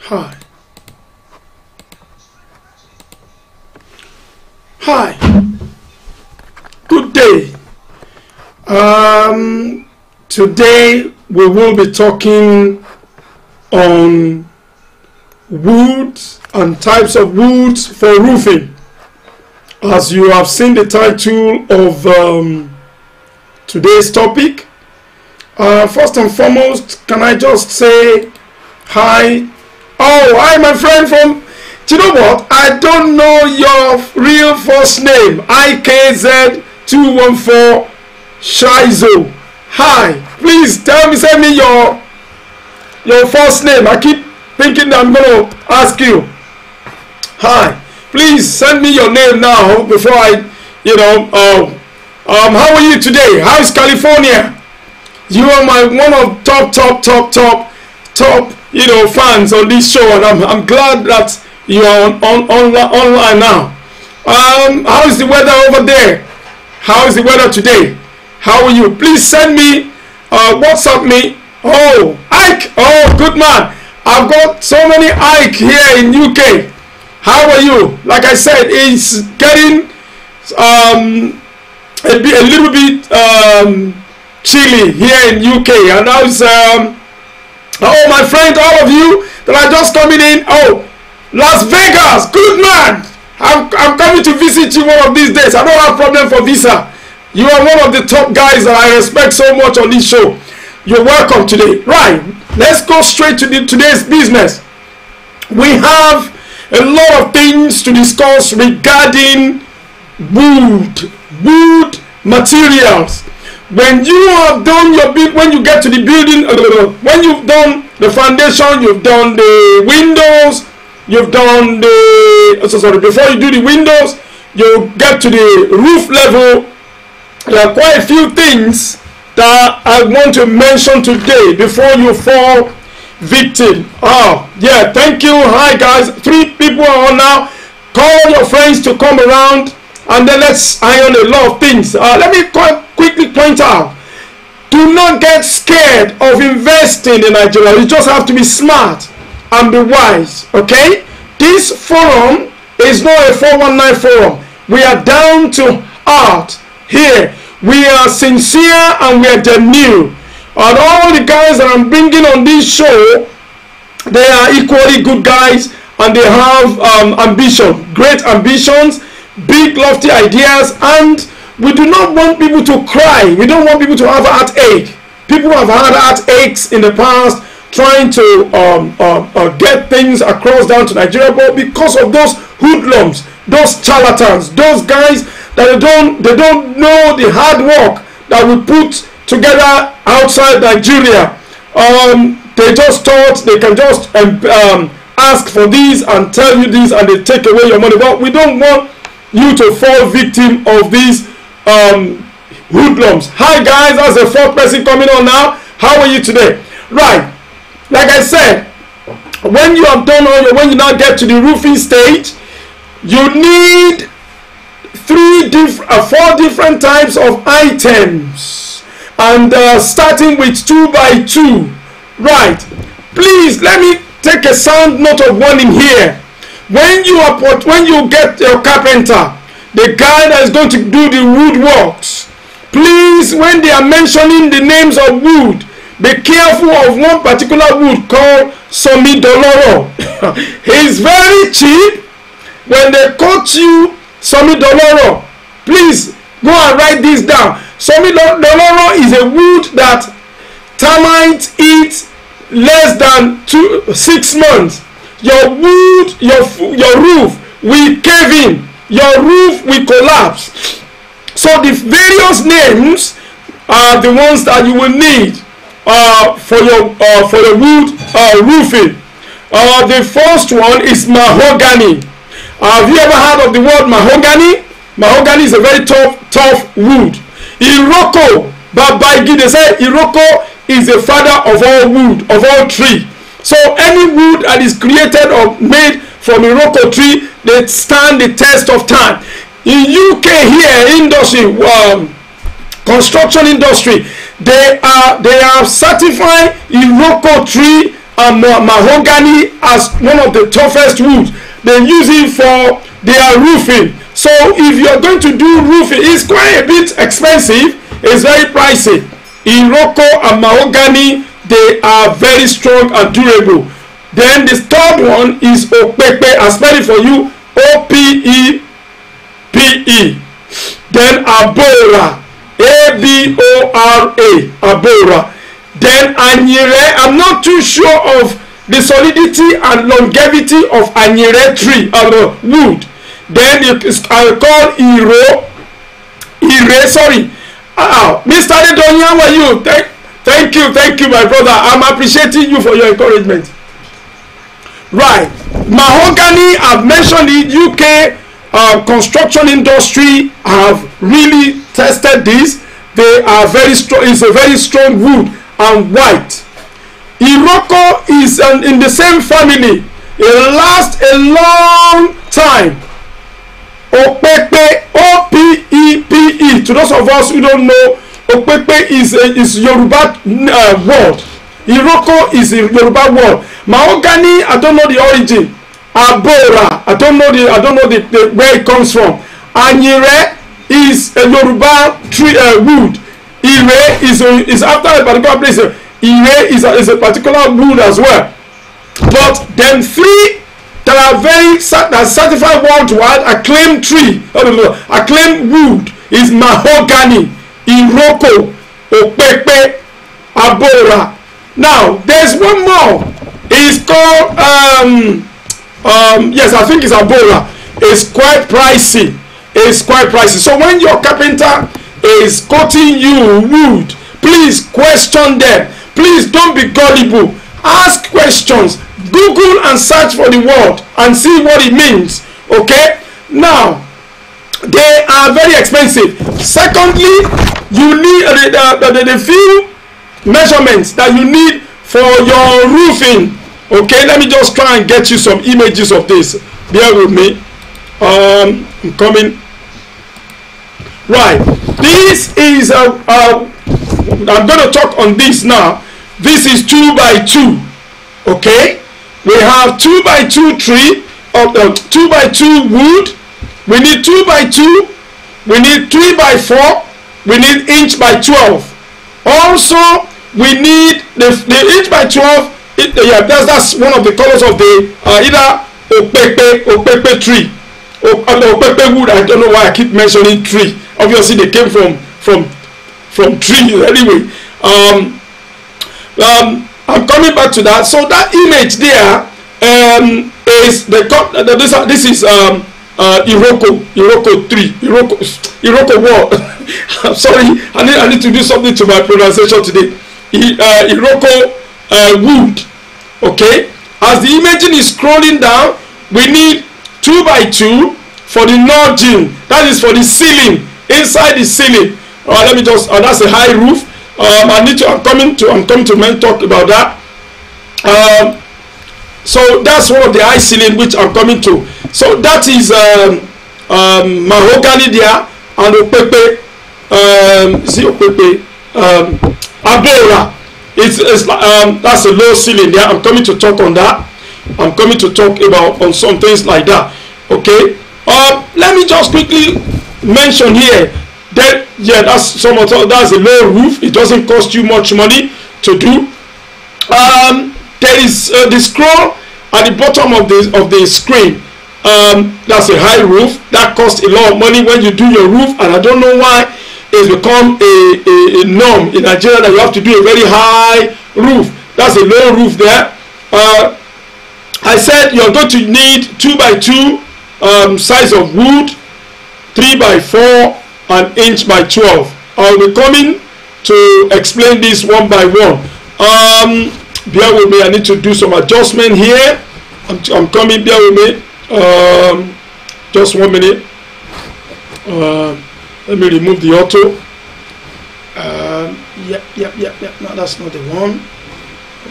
Hi. Hi. Good day. Today we will be talking on woods and types of woods for roofing. As you have seen the title of today's topic, first and foremost, can I just say hi? Oh, hi, my friend from, do you know what? I don't know your real first name. IKZ214 Shizo. Hi, please tell me, send me your first name. I keep thinking that I'm going to ask you. Hi, please send me your name now before I, how are you today? How is California? You are my one of top fans on this show, and I'm glad that you are online now. How is the weather over there? How is the weather today? How are you? Please send me, WhatsApp me. Oh, Ike. Oh, good man. I've got so many Ike here in UK. How are you? Like I said, it's getting a little bit chilly here in UK, and now it's oh, my friend, all of you that are just coming in. Oh, Las Vegas, good man. I'm coming to visit you one of these days. I don't have problem for visa. You are one of the top guys that I respect so much on this show. You're welcome today. Right, let's go straight to today's business. We have a lot of things to discuss regarding wood materials. When you have done your when you get to the building, when you've done the foundation, you've done the windows, you've done the before you do the windows, you get to the roof level. There are quite a few things that I want to mention today before you fall victim. Oh yeah, thank you. Hi guys, 3 people are on now. Call your friends to come around, and then let's iron a lot of things. Let me quickly point out, do not get scared of investing in Nigeria. You just have to be smart and be wise. Okay, this forum is not a 419 forum. We are down to earth here. We are sincere and we are genuine. And all the guys that I'm bringing on this show, they are equally good guys, and they have ambition, great ambitions, big lofty ideas, and we do not want people to cry. We don't want people to have heartache. People have had heartaches in the past trying to get things across down to Nigeria, but because of those hoodlums, those charlatans, those guys that they don't know the hard work that we put together outside Nigeria, they just thought they can just ask for this and tell you this, and they take away your money. But we don't want you to fall victim of these hoodlums. Hi guys, that's the 4th person coming on now. How are you today? Right, like I said, when you have done all your, when you now get to the roofing stage, you need 4 different types of items, and starting with 2 by 2. Right, please let me take a sound note of warning here. When you get your carpenter, the guy that is going to do the woodworks, please, when they are mentioning the names of wood, be careful of one particular wood called Somidoloro. It's very cheap. When they quote you Somidoloro, please go and write this down. Somidoloro is a wood that termites eat less than 6 months. Your wood, your roof will cave in. Your roof will collapse. So the various names are the ones that you will need for your wood roofing. The first one is mahogany. Have you ever heard of the word mahogany? Mahogany is a very tough wood. Iroko, Babaigi, they say Iroko is the father of all wood, of all tree. So any wood that is created or made from Iroko tree, they stand the test of time. In UK here, industry, construction industry, they are certified Iroko tree mahogany as one of the toughest woods. They use it for their roofing. So if you're going to do roofing, it's quite a bit expensive. It's very pricey. Iroko and mahogany, they are very strong and durable. Then the third one is opepe. I spell it for you. O-P-E-P-E. Then abora. A-B-O-R-A. Abora. Then anyire. I'm not too sure of the solidity and longevity of anyire tree or wood. Then I call ire. Sorry. Mr. Adedoyin, how are you? Thank you, my brother. I'm appreciating you for your encouragement. Right, mahogany, I've mentioned it. UK construction industry have really tested this. They are very strong. It's a very strong wood and white. Iroko is in the same family. It lasts a long time. Opepe, O-P-E-P-E. To those of us who don't know, Opepe is Yoruba word. Iroko is a Yoruba word. Mahogany, I don't know the origin. Abora, I don't know the where it comes from. Anyire is a Yoruba tree wood. Ire is after a particular place. Ire is a particular wood as well. But then three that are very certified worldwide acclaimed tree, acclaimed wood is mahogany, Iroko, Opepe, Abora. Now there's one more. It's called yes, I think it's Abora. It's quite pricey. So when your carpenter is quoting you wood, please question them. Please don't be gullible. Ask questions. Google and search for the word and see what it means. Okay? Now, they are very expensive. Secondly, you need the few measurements that you need for your roofing. Okay, let me just try and get you some images of this. Bear with me. I'm coming. Right, this is I'm going to talk on this now. This is 2x2. Okay, we have 2x2 tree of 2x2 wood. We need 2x2. We need 3x4. We need inch by 12. Also, we need the inch by 12. Yeah, that's one of the colors of the either opepe tree or opepe wood. I don't know why I keep mentioning tree. Obviously, they came from tree anyway. I'm coming back to that. So that image there is this is Iroko tree, Iroko wall. I'm sorry, I need to do something to my pronunciation today. Iroko wood. Okay, as the imaging is scrolling down, we need 2x2 for the nudging. That is for the ceiling, inside the ceiling. Let me just that's a high roof. I'm coming to talk about that. So that's one of the high ceiling which I'm coming to. So that is mahogany there and opepe. Abora. It's that's a low ceiling there. I'm coming to talk on that. I'm coming to talk about on some things like that. Okay. Let me just quickly mention here that that's a low roof. It doesn't cost you much money to do. There is the scroll at the bottom of the screen. That's a high roof. That costs a lot of money when you do your roof, and I don't know why it's become a norm in Nigeria that you have to do a very high roof. That's a low roof there. I said you're going to need 2x2 size of wood, 3x4 and inch by 12. I'll be coming to explain this one by one. Bear with me, I need to do some adjustment here. I'm coming, bear with me. Just 1 minute. Let me remove the auto. Yep. No, that's not the one.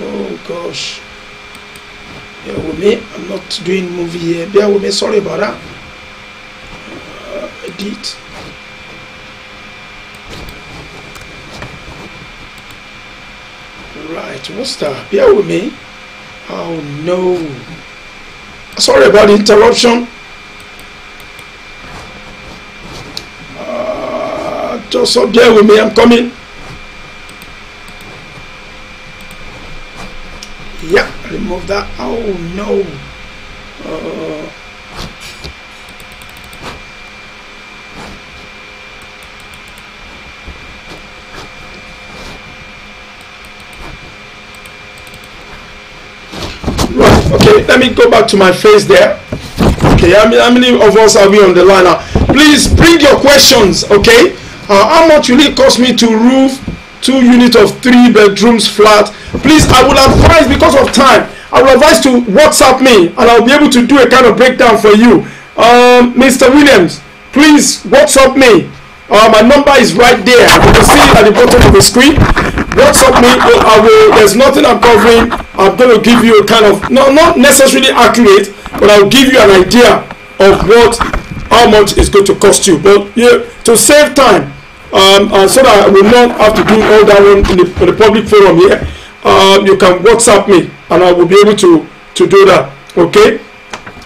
Oh gosh. Bear with me. I'm not doing movie here. Bear with me. Sorry about that. Edit. Right. What's that? Bear with me. Oh no. Sorry about the interruption. Just bear with me, I'm coming. Yeah, remove that. Oh no. Right, okay, let me go back to my face there. Okay, how many of us are we on the line now? Please bring your questions, okay? How much will it cost me to roof 2 units of 3 bedrooms flat? Please, I will advise, because of time, I will advise to WhatsApp me and I'll be able to do a kind of breakdown for you. Mr. Williams, please WhatsApp me. My number is right there. You can see it at the bottom of the screen. WhatsApp me. There's nothing I'm covering. I'm going to give you a kind of, not necessarily accurate, but I'll give you an idea of how much it's going to cost you. But yeah, to save time, so that I will not have to do all that one in the public forum here, you can WhatsApp me and I will be able to do that. Okay,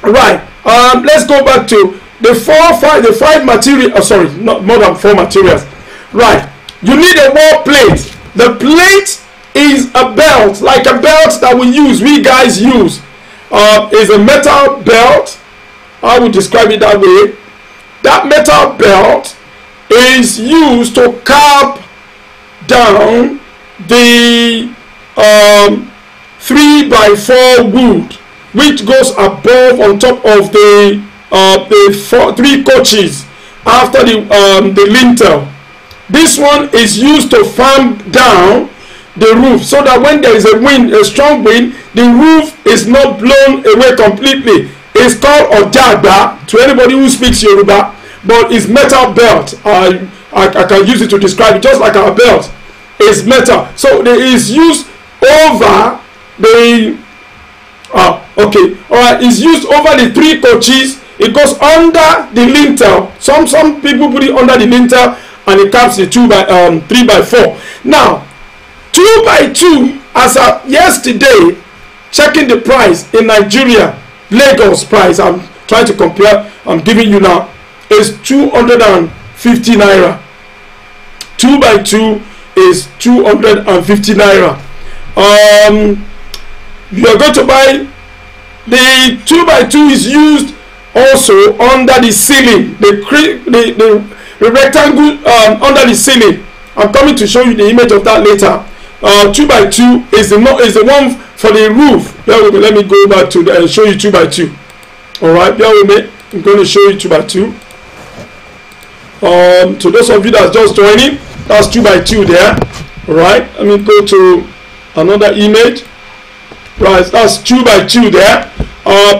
right. Let's go back to the 5 material. Sorry, not more than 4 materials. Right, you need a wall plate. The plate is a belt, like a belt that we guys use. Is a metal belt. I would describe it that way. That metal belt is used to carve down the 3x4 wood, which goes above on top of the 3 coaches after the lintel. This one is used to fan down the roof so that when there is a strong wind, the roof is not blown away completely. It's called Ojagba to anybody who speaks Yoruba, but it's metal belt. I can use it to describe it, just like our belt is metal. So it is used over the it's used over the 3 coaches. It goes under the lintel. Some people put it under the lintel and it caps the 3x4. Now 2x2, as of yesterday, checking the price in Nigeria, Lagos price, I'm trying to compare, I'm giving you now, is 250 naira. 2x2 is 250 naira. You are going to buy the 2x2 is used also under the ceiling, the rectangle under the ceiling. I'm coming to show you the image of that later. 2x2 is the one for the roof. Bear with me. Let me go back to and show you 2x2. All right, bear with me. I'm going to show you 2x2. To those of you that are just joining, that's 2x2 there. All right, let me go to another image. Right, that's 2x2 there.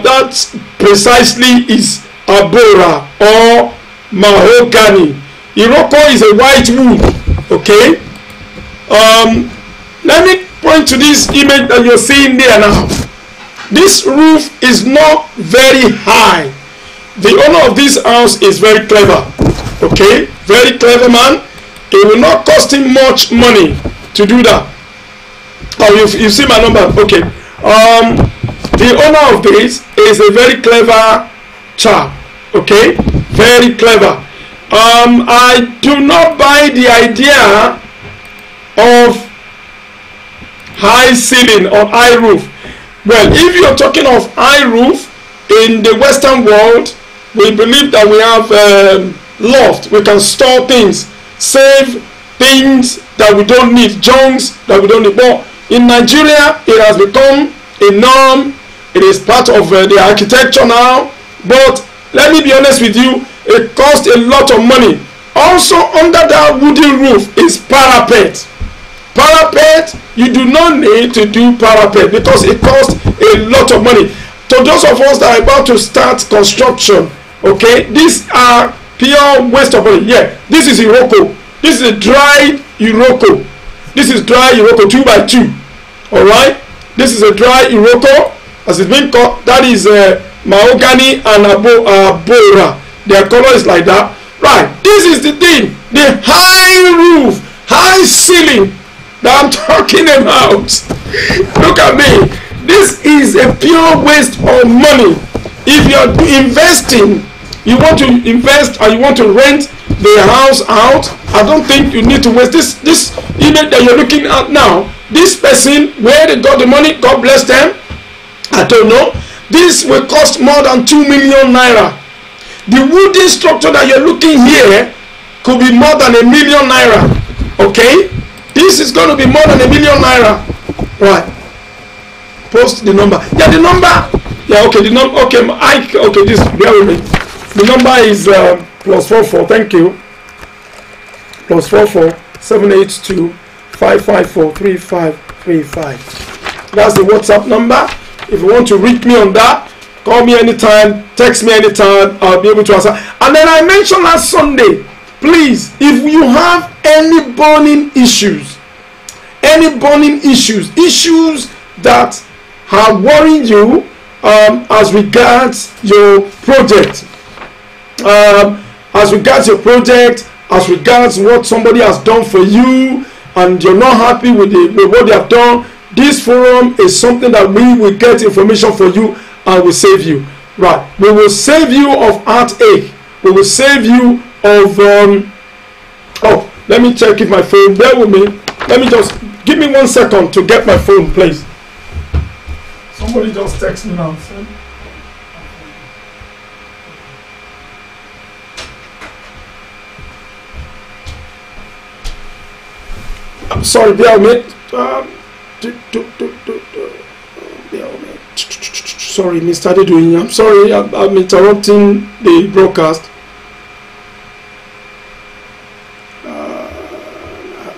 That's precisely is Abora or Mahogany. Iroko is a white wood. Okay. Let me point to this image that you're seeing there now. This roof is not very high. The owner of this house is very clever. Okay, very clever man. It will not cost him much money to do that. Oh, you see my number. Okay. The owner of this is a very clever chap. Okay, very clever. I do not buy the idea of high ceiling or high roof. Well, if you're talking of high roof in the Western world, we believe that we have loft. We can store things, save things that we don't need, junks that we don't need. But in Nigeria, it has become a norm. It is part of the architecture now. But let me be honest with you, it costs a lot of money. Also, under that wooden roof is parapet. Parapet, you do not need to do parapet because it costs a lot of money. To those of us that are about to start construction, okay, these are pure waste of money. Yeah, this is Iroko. This is a dry Iroko. This is dry Iroko 2x2. All right, this is a dry Iroko, as it's been called. That is Mahogany and Abora. Their color is like that. Right, this is the thing, the high roof, high ceiling that I'm talking about. Look at me. This is a pure waste of money. If you are investing, you want to invest or you want to rent the house out, I don't think you need to waste this image that you're looking at now. This person, where they got the money, God bless them, I don't know. This will cost more than 2 million naira. The wooden structure that you're looking here could be more than 1 million naira. Okay, this is going to be more than 1 million naira. Right, post the number. Yeah, the number. Yeah, okay, the number. Okay, okay, this, bear with me. The number is +44. Thank you. +44 782 554 3535. That's the WhatsApp number. If you want to reach me on that, call me anytime, text me anytime, I'll be able to answer. And then I mentioned last Sunday, please, if you have any burning issues that are worrying you as regards your project, as regards what somebody has done for you, and you're not happy with what they have done, this forum is something that we will get information for you and will save you. Right, we will save you of heartache. We will save you of oh, let me check if my phone, bear with me. Let me just give me 1 second to get my phone, please. Somebody just text me now. I'm sorry, bear with me. Sorry, Mr. Adedoyin, I'm sorry, I'm interrupting the broadcast.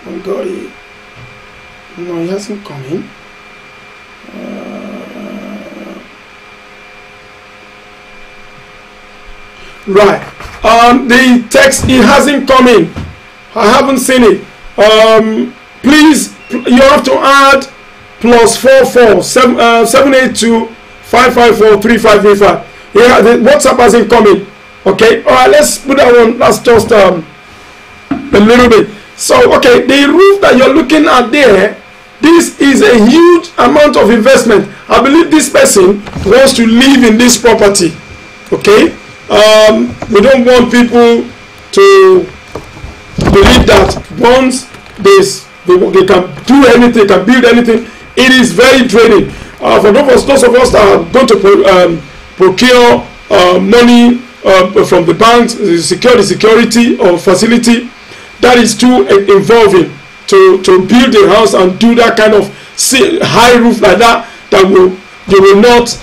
Mahogany. No, he hasn't come in. Right. The text, it hasn't come in. I haven't seen it. Please, you have to add +44 782 554 3535. Yeah, the WhatsApp hasn't come in. Okay, all right, let's put that one. That's just a little bit. So, okay, the roof that you're looking at there, this is a huge amount of investment. I believe this person wants to live in this property. Okay, we don't want people to believe that once they can do anything, can build anything. It is very draining. For those of us that are going to procure money from the banks, secure the security or facility, that is too involving to build a house and do that kind of high roof like that. You will not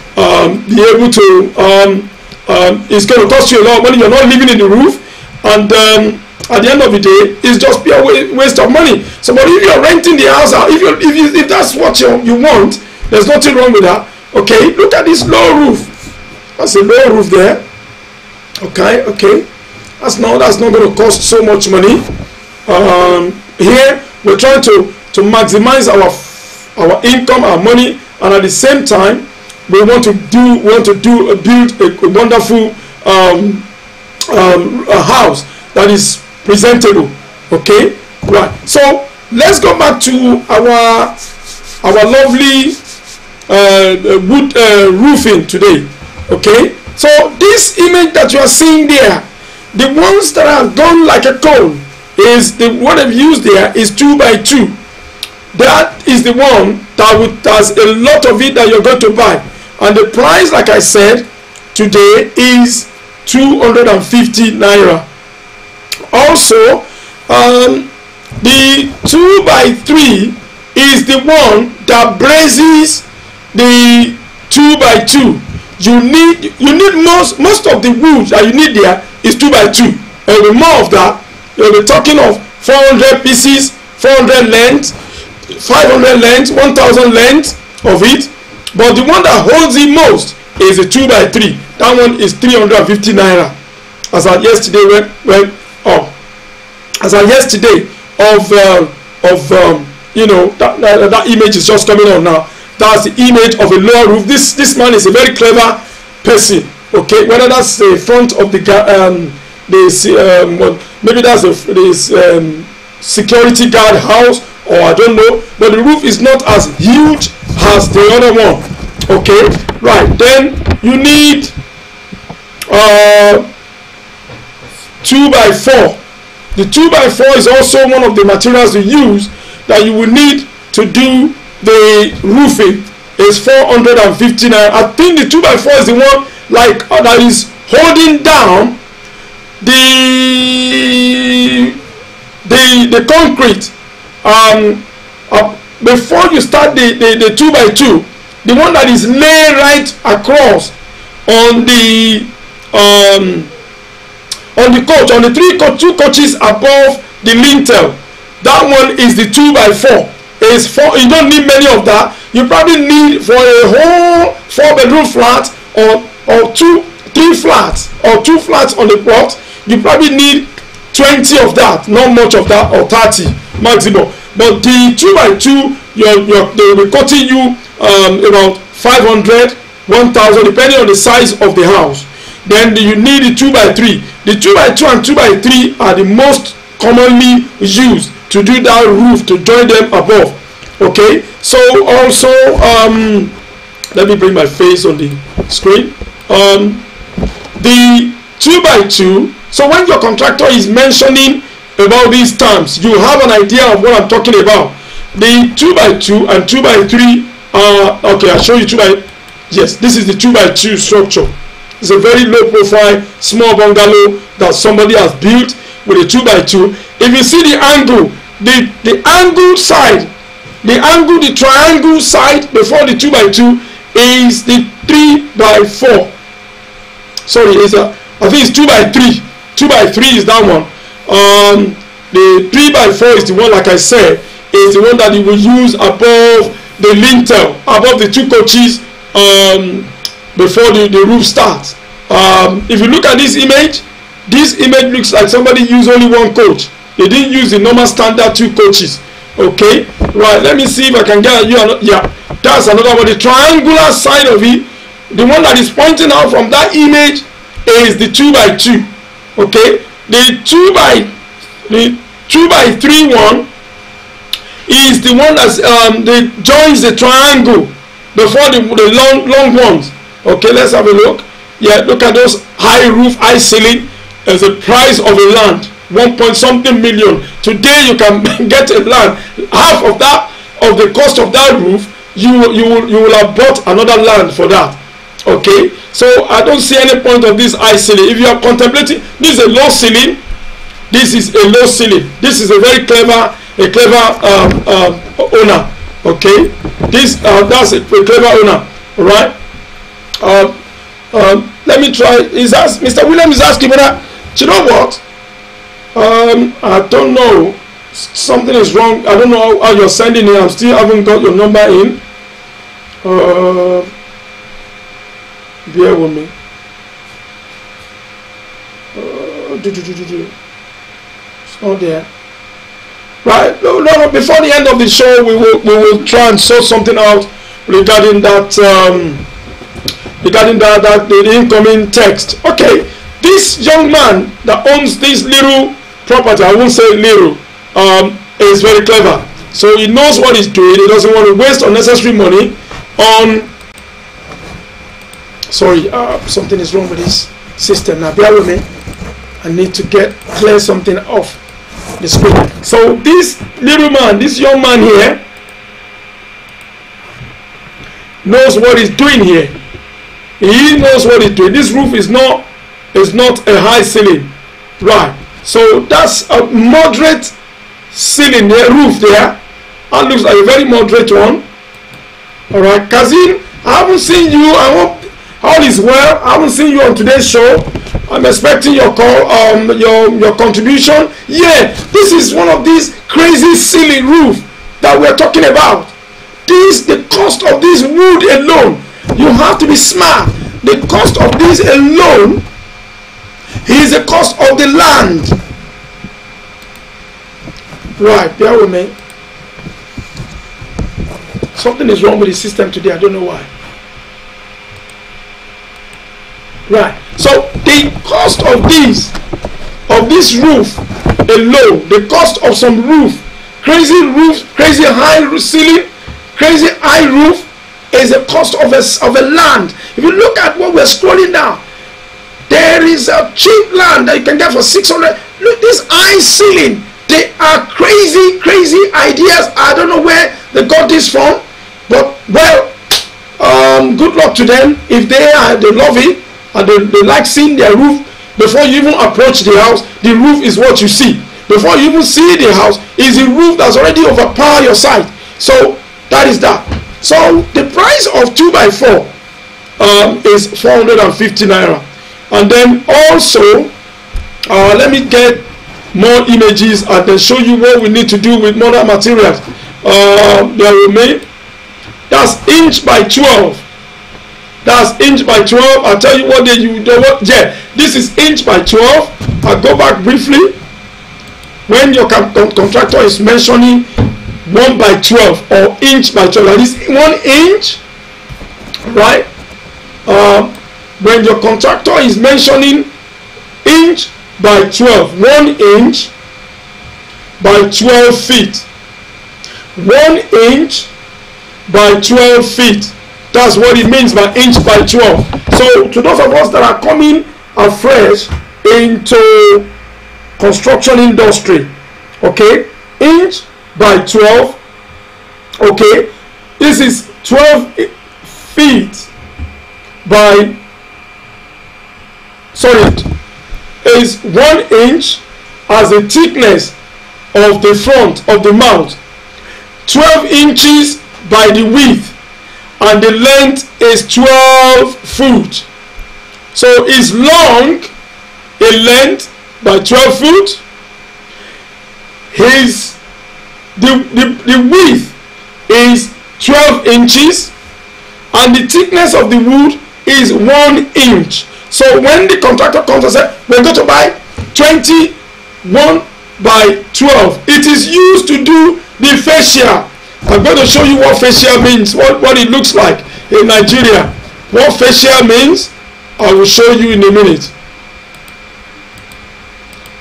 be able to. It's going to cost you a lot of money. You're not living in the roof, and at the end of the day, it's just pure waste of money. So, but if you're renting the house out, if that's what you want, there's nothing wrong with that. Okay, look at this low roof. That's a low roof there. Okay. That's not going to cost so much money. Here we're trying to maximize our income, our money, and at the same time we want to build a wonderful house that is presentable. Okay, right. So let's go back to our lovely wood roofing today. Okay, so this image that you are seeing there, the ones that are done like a cone, is what they've used there is 2x2. That is the one that has a lot of it that you're going to buy, and the price, like I said, today is 250 naira. Also, the 2x3 is the one that braces the 2x2. You need most of the wood that you need there is 2x2. And with more of that, you'll be talking of 400 pieces, 400 length, 500 length, 1000 length of it. But the one that holds it most is a 2x3. That one is 350 naira. As at yesterday, that image is just coming on now. That's the image of a lower roof. This man is a very clever person. Okay, whether that's the front of the maybe that's the security guard house, or I don't know, but the roof is not as huge as the other one. Okay, right. Then you need 2x4. The 2x4 is also one of the materials you use that you will need to do the roofing. Is 450 naira. I think the 2x4 is the one like that is holding down the concrete. Before you start the 2x2, the one that is laid right across on the coach, on the two coaches above the lintel, that one is the 2x4. Is 4. You don't need many of that. You probably need for a whole 4-bedroom flat or 3 flats or 2 flats on the plot. You probably need 20 of that, not much of that, or 30 maximum. But the 2x2, they will be costing you about 500, 1,000, depending on the size of the house. Then you need the 2x3. The 2x2 and 2x3 are the most commonly used to do that roof, to join them above. Okay, so also let me bring my face on the screen. The 2x2, so when your contractor is mentioning about these terms, you have an idea of what I'm talking about. The 2x2 and 2x3 okay, I'll show you 2x. Yes, this is the 2x2 structure. It's a very low profile small bungalow that somebody has built with a 2x2. If you see the angle, the angle side, the triangle side before the 2x2 is the 3x4. Sorry, I think it's 2x3. 2x3 is that one. The 3x4 is the one, like I said, is the one that you will use above the lintel, above the 2 coaches before the roof starts. If you look at this image looks like somebody used only 1 coach. They didn't use the normal standard 2 coaches. Okay, right, let me see if I can get you yeah, that's another one. The triangular side of it, the one that is pointing out from that image, is the 2x2. Okay, the 2x3 one is the one that joins the triangle before the long ones. Okay, let's have a look. Yeah, look at those high roof, high ceiling. As the price of a land, 1.something million. Today you can get a land, half of that, of the cost of that roof. You will have bought another land for that. Okay, so I don't see any point of this high ceiling. If you are contemplating, this is a low ceiling. This is a low ceiling. This is a very clever owner. Okay, that's a clever owner. All right. Let me try. Mr. Williams is asking whether, you know what? I don't know. Something is wrong. I don't know how you're sending it. I still haven't got your number in. Bear with me. It's not there. Right. No. Before the end of the show, we will try and sort something out regarding that. The incoming text. Okay. This young man that owns this little property, I won't say little, is very clever. So he knows what he's doing. He doesn't want to waste unnecessary money on. Sorry, something is wrong with this system. Now bear with me. I need to clear something off the screen. So this little man, this young man here, knows what he's doing here. He knows what he's doing. This roof is not a high ceiling, right? So that's a moderate ceiling there, roof there. That looks like a very moderate one. All right, Kazim, I haven't seen you. I hope all is well. I haven't seen you on today's show. I'm expecting your call, your contribution. Yeah, this is one of these crazy ceiling roof that we're talking about. The cost of this wood alone, you have to be smart. The cost of this alone is the cost of the land. Right, bear with me. Something is wrong with the system today. I don't know why. Right, so the cost of this roof alone, the cost of some roof, crazy high ceiling, crazy high roof, is the cost of a land. If you look at what we're scrolling down, there is a cheap land that you can get for 600. Look, this high ceiling. They are crazy ideas. I don't know where they got this from, but well, good luck to them. If they love it and they like seeing their roof. Before you even approach the house, the roof is what you see. Before you even see the house, is the roof that's already overpowered your sight. So that is that. So the price of 2x4 is 450 naira. And then also, let me get more images and then show you what we need to do with modern materials. That's inch by 12. That's inch by 12. I'll tell you what they use. Yeah, this is inch by 12. I'll go back briefly. When your contractor is mentioning 1 by 12 or inch by 12, at least 1 inch, right? When your contractor is mentioning inch by 12, 1 inch by 12 feet, 1 inch by 12 feet. That's what it means by inch by 12. So to those of us that are coming afresh into construction industry, okay, inch by 12, okay, this is 12 feet by, sorry, is 1 inch as the thickness of the front of the mouth, 12 inches by the width, and the length is 12 foot. So it's long in length by 12 foot. The width is 12 inches and the thickness of the wood is 1 inch. So when the contractor comes and says we're going to buy 21 by 12, it is used to do the fascia. I'm going to show you what fascia means, what it looks like in Nigeria. What fascia means, I will show you in a minute.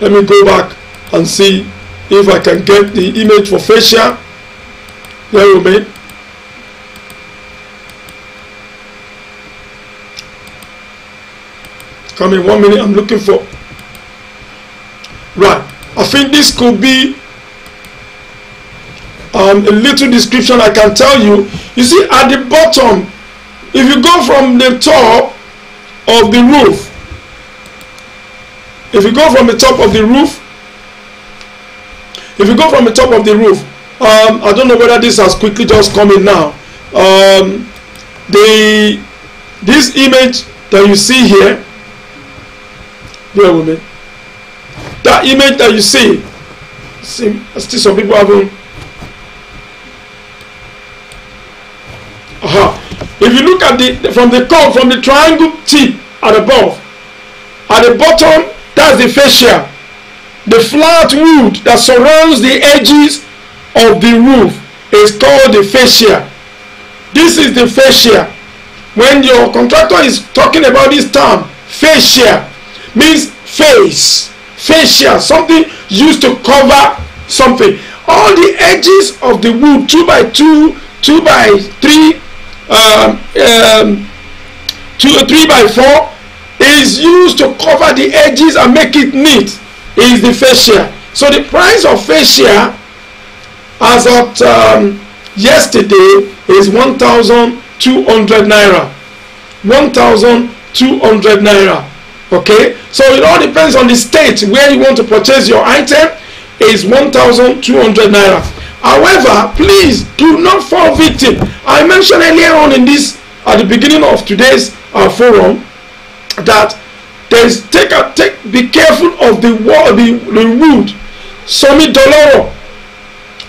Let me go back and see if I can get the image for fascia. There we go. Come in 1 minute, I'm looking for. Right, I think this could be a little description I can tell you. You see at the bottom, if you go from the top of the roof, if you go from the top of the roof, I don't know whether this has quickly just come in now. This image that you see here, bear with me. That image that you see still some people haven't. If you look at from the triangle tip at above, at the bottom, that's the fascia, the flat wood that surrounds the edges of the roof is called the fascia. This is the fascia. When your contractor is talking about this term, fascia means face, fascia, something used to cover something. All the edges of the wood, 2 by 2, 2 by 3, 2 or 3 by 4 is used to cover the edges and make it neat, is the fascia. So the price of fascia as of yesterday is 1,200 naira. 1,200 naira. Okay, so it all depends on the state where you want to purchase your item. Is 1,200 naira. However, please do not fall victim. I mentioned earlier on in this, at the beginning of today's forum, that be careful of the wood. Semi-doloro.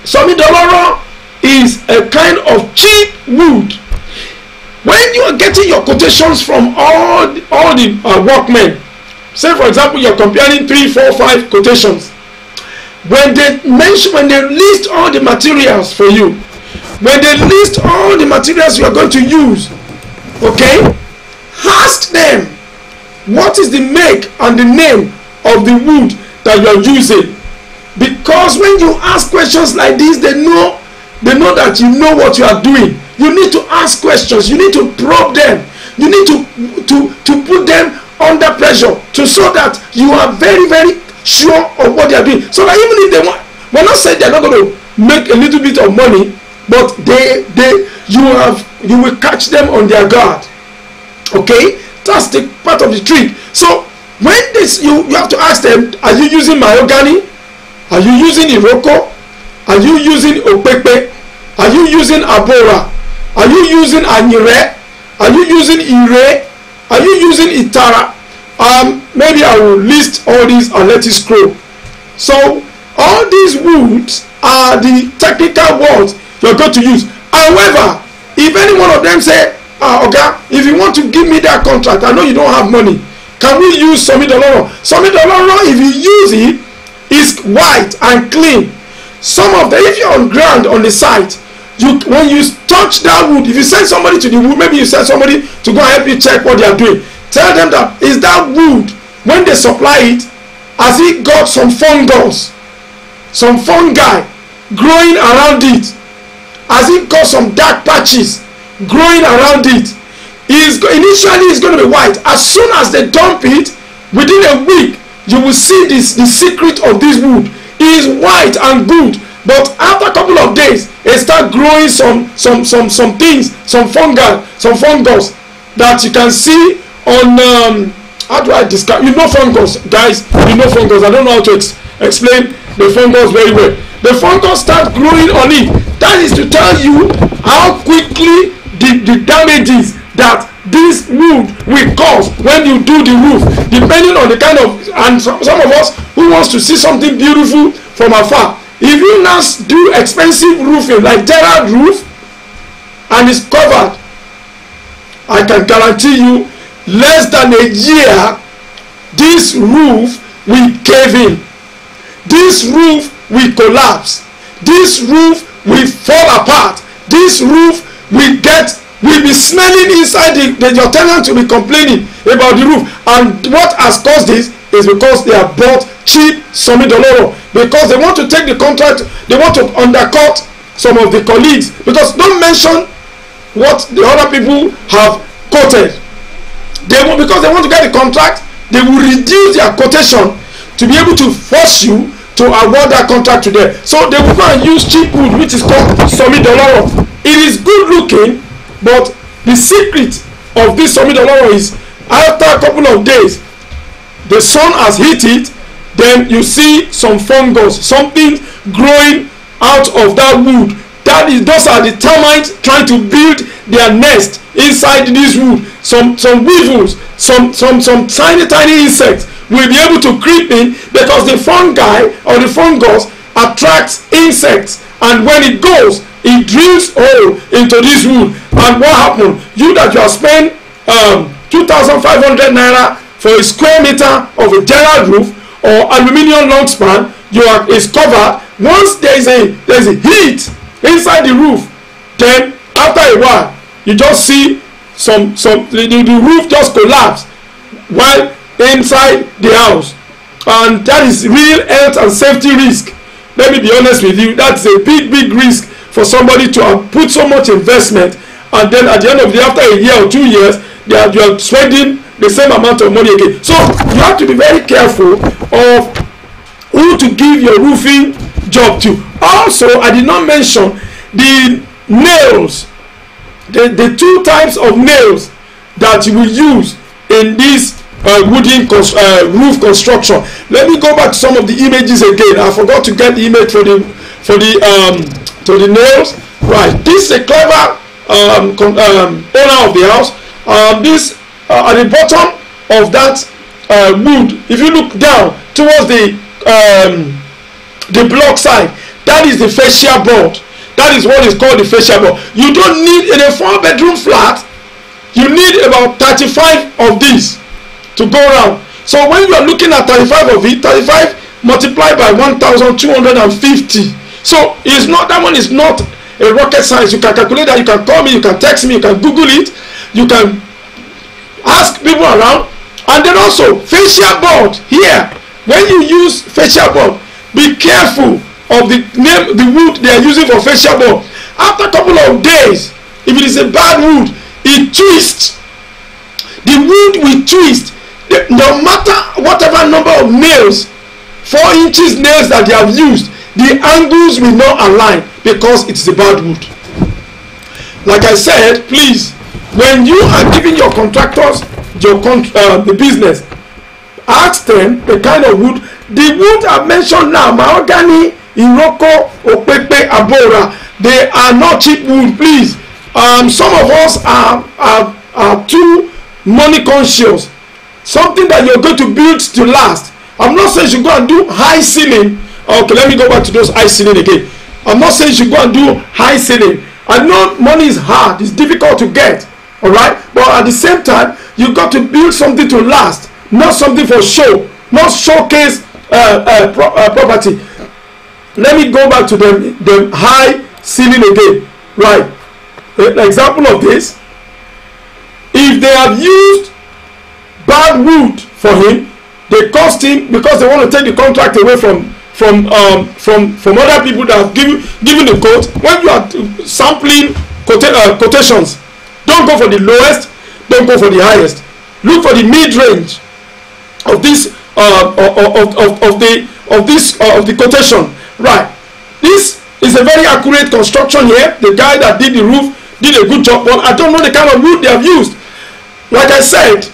Semi-doloro is a kind of cheap wood. When you are getting your quotations from all the workmen, say for example you're comparing 3, 4, 5 quotations, when they list all the materials for you, when they list all the materials you are going to use, okay, ask them what is the make and the name of the wood that you are using. Because when you ask questions like this, they know They know that you know what you are doing. You need to ask questions. You need to probe them. You need to put them under pressure so that you are very, very sure of what they are doing. So that even if they want, we're not saying they're not going to make a little bit of money, but you will catch them on their guard. Okay, that's the part of the trick. So when this, you have to ask them, are you using mahogany? Are you using iroko? Are you using opepe? Are you using abora? Are you using anyire? Are you using ire? Are you using itara? Maybe I will list all these and let it scroll. So all these woods are the technical words you're going to use. However, if any one of them say, okay, if you want to give me that contract, I know you don't have money, can we use somidoloro? Somidoloro, if you use it, is white and clean. Some of them, if you're on ground on the site, when you touch that wood, if you send somebody to the wood, maybe you send somebody to go and help you check what they are doing, tell them that is that wood, when they supply it, has it got some fungus, some fungi growing around it? Has it got some dark patches growing around it? Initially it's going to be white. As soon as they dump it, within a week you will see the secret of this wood. It is white and good, but after a couple of days it start growing some things, some fungus that you can see on how do I describe? You know fungus, guys. You know fungus. I don't know how to explain the fungus very well. The fungus starts growing on it. That is to tell you how quickly the damages that this wood will cause when you do the roof, depending on the kind of, and some of us who wants to see something beautiful from afar. If you now do expensive roofing like Gerard roof and it's covered, I can guarantee you less than a year this roof will cave in, this roof will collapse, this roof will fall apart, this roof will be smelling inside. Your tenant will be complaining about the roof. And what has caused this is because they have bought cheap somidoloro, because they want to take the contract, they want to undercut some of the colleagues, because don't mention what the other people have quoted. Because they want to get the contract, they will reduce their quotation to be able to force you to award that contract to them. So they will go and use cheap wood, which is called somidoloro. It is good looking, but the secret of this somidoloro is after a couple of days, the sun has hit it, then you see some fungus, something growing out of that wood. Those are the termites trying to build their nest inside this wood. Some weevils, some tiny insects will be able to creep in, because the fungi or the fungus attracts insects, and when it goes, it drills hole into this wood. And what happened? You that you are spending 2,500 naira for a square meter of a Gerard roof or aluminium long span, is covered. Once there is a heat inside the roof, then after a while you just see the roof just collapse while inside the house, and that is real health and safety risk. Let me be honest with you, that's a big risk for somebody to have put so much investment, and then at the end of the day, after a year or 2 years, you are spending the same amount of money again. So you have to be very careful of who to give your roofing job to. Also, I did not mention the nails, the two types of nails that you will use in this wooden roof construction. Let me go back to some of the images again. I forgot to get the image for the nails. Right, this is a clever owner of the house. This at the bottom of that wood, if you look down towards the block side, that is the fascia board. That is what is called the fascia board. You don't need, in a 4-bedroom flat, you need about 35 of these to go around. So when you are looking at 35 of it, 35 multiplied by 1,250. So it's not, that one is not a rocket science. You can calculate that. You can call me, you can text me, you can Google it, you can ask people around. And then also fascia board here. When you use fascia board, be careful of the name, the wood they are using for fascia board. After a couple of days, if it is a bad wood, it twists. The wood will twist. No matter whatever number of nails, 4 inches nails that they have used, the angles will not align because it is a bad wood. Like I said, please, when you are giving your contractors the business, ask them the kind of wood. The wood I mentioned now, mahogany, iroko, opepe, abora, they are not cheap wood. Please, some of us are too money conscious. Something that you're going to build to last. I'm not saying you should go and do high ceiling. Okay, let me go back to those high ceiling again. I'm not saying you should go and do high ceiling. I know money is hard, it's difficult to get, all right, but at the same time you got to build something to last, not something for show, not showcase property. Let me go back to the high ceiling again. Right, an example of this, if they have used bad wood for him, they cost him, because they want to take the contract away from other people that have given the quote. When you are sampling quotations, don't go for the lowest, don't go for the highest. Look for the mid range of this of the quotation. Right, this is a very accurate construction here. The guy that did the roof did a good job, but I don't know the kind of wood they have used. Like I said,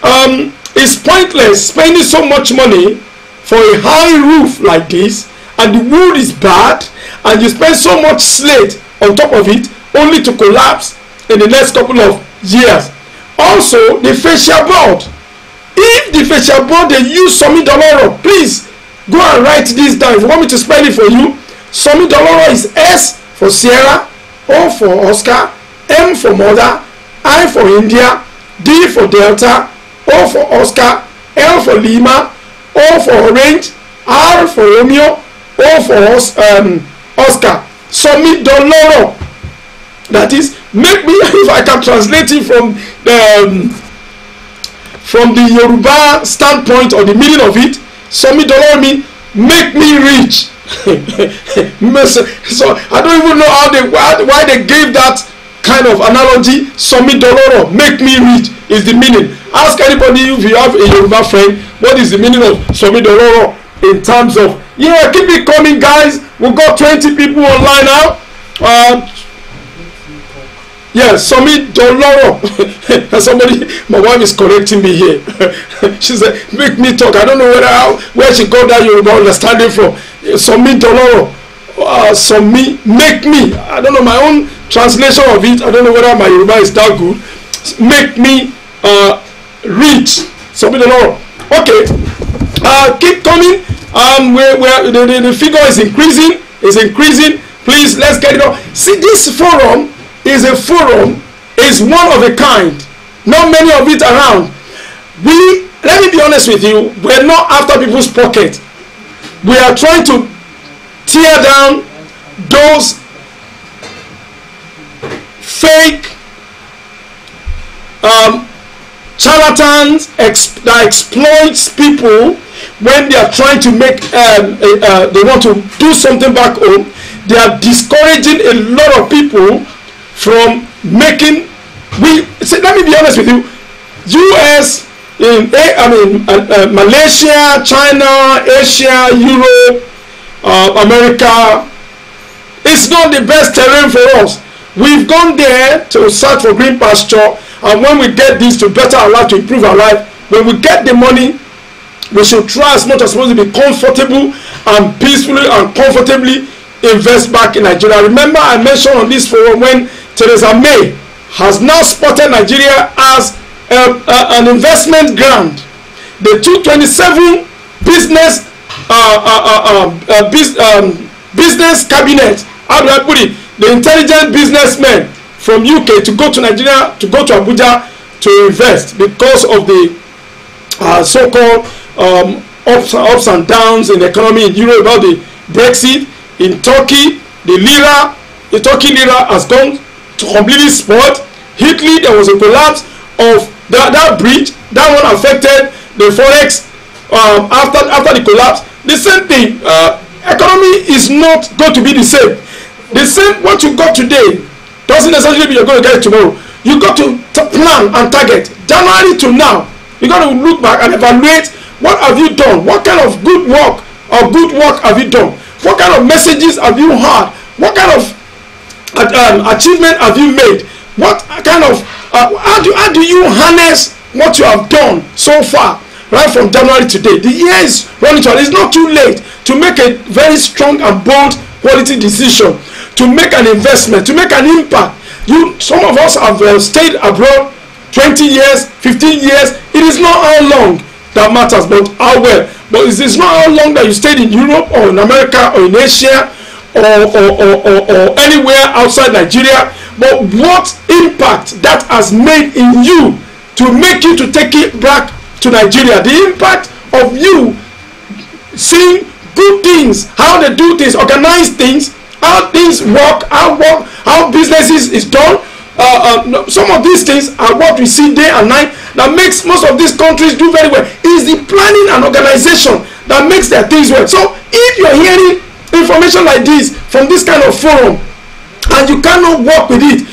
it's pointless spending so much money for a high roof like this, and the wood is bad, and you spend so much slate on top of it only to collapse in the next couple of years. Also, the fascia board. If the fascia board they use Somidoloro, please go and write this down. If you want me to spell it for you, Somidoloro is S for Sierra, O for Oscar, M for Mother, I for India, D for Delta, O for Oscar, L for Lima, O for Orange, R for Romeo, O for Oscar. Somidoloro. That is, make me, if I can translate it from the Yoruba standpoint or the meaning of it, Somidoloro means make me rich. So I don't even know why they gave that kind of analogy. Somidoloro, make me rich, is the meaning. Ask anybody if you have a Yoruba friend, what is the meaning of Somidoloro in terms of, yeah, keep it coming, guys. We've got 20 people online now. Yeah, Somidoloro. Somebody, my wife is correcting me here. She said, make me talk. I don't know where she got that Yoruba understanding from. Somidoloro. Make me. I don't know my own translation of it. I don't know whether my Yoruba is that good. Make me rich. Somidoloro. Okay. Keep coming. Where the figure is increasing. Please, let's get it on. See, this forum is one of a kind. Not many of it around. Let me be honest with you, we're not after people's pocket. We are trying to tear down those fake charlatans that exploits people when they are trying to make they want to do something back home. They are discouraging a lot of people from making. Let me be honest with you. US, Malaysia, China, Asia, Europe, America, it's not the best terrain for us. We've gone there to search for green pasture, and when we get this to better our life, to improve our life, when we get the money, we should try as much as possible to be comfortable and peacefully and comfortably invest back in Nigeria. Remember, I mentioned on this forum when Theresa May has now spotted Nigeria as an investment ground. The 227 business cabinet, how do I put it, the intelligent businessmen from UK to go to Nigeria, to go to Abuja to invest because of the so-called ups and downs in the economy in Europe, about the Brexit. In Turkey, the Turkey lira has gone to completely spoiled. Italy, there was a collapse of that bridge. That one affected the forex after the collapse. The same thing, economy is not going to be the same. The same what you got today doesn't necessarily mean you're going to get it tomorrow. You got to plan and target. January to now, you got to look back and evaluate what have you done, what kind of good work have you done, what kind of messages have you heard, what kind of achievement have you made, what kind of how do you harness what you have done so far, right from January to today. The year is running to an end. It's not too late to make a very strong and bold quality decision, to make an investment, to make an impact. Some of us have stayed abroad 20 years, 15 years. It is not how long that matters, but how well. But it is not how long that you stayed in Europe or in America or in Asia or anywhere outside Nigeria, but what impact that has made in you to make you to take it back to Nigeria. The impact of you seeing good things, how they do things, organize things, how things work, how businesses is done. Some of these things are what we see day and night that makes most of these countries do very well. It is the planning and organization that makes their things work. So if you're hearing information like this from this kind of forum and you cannot work with it,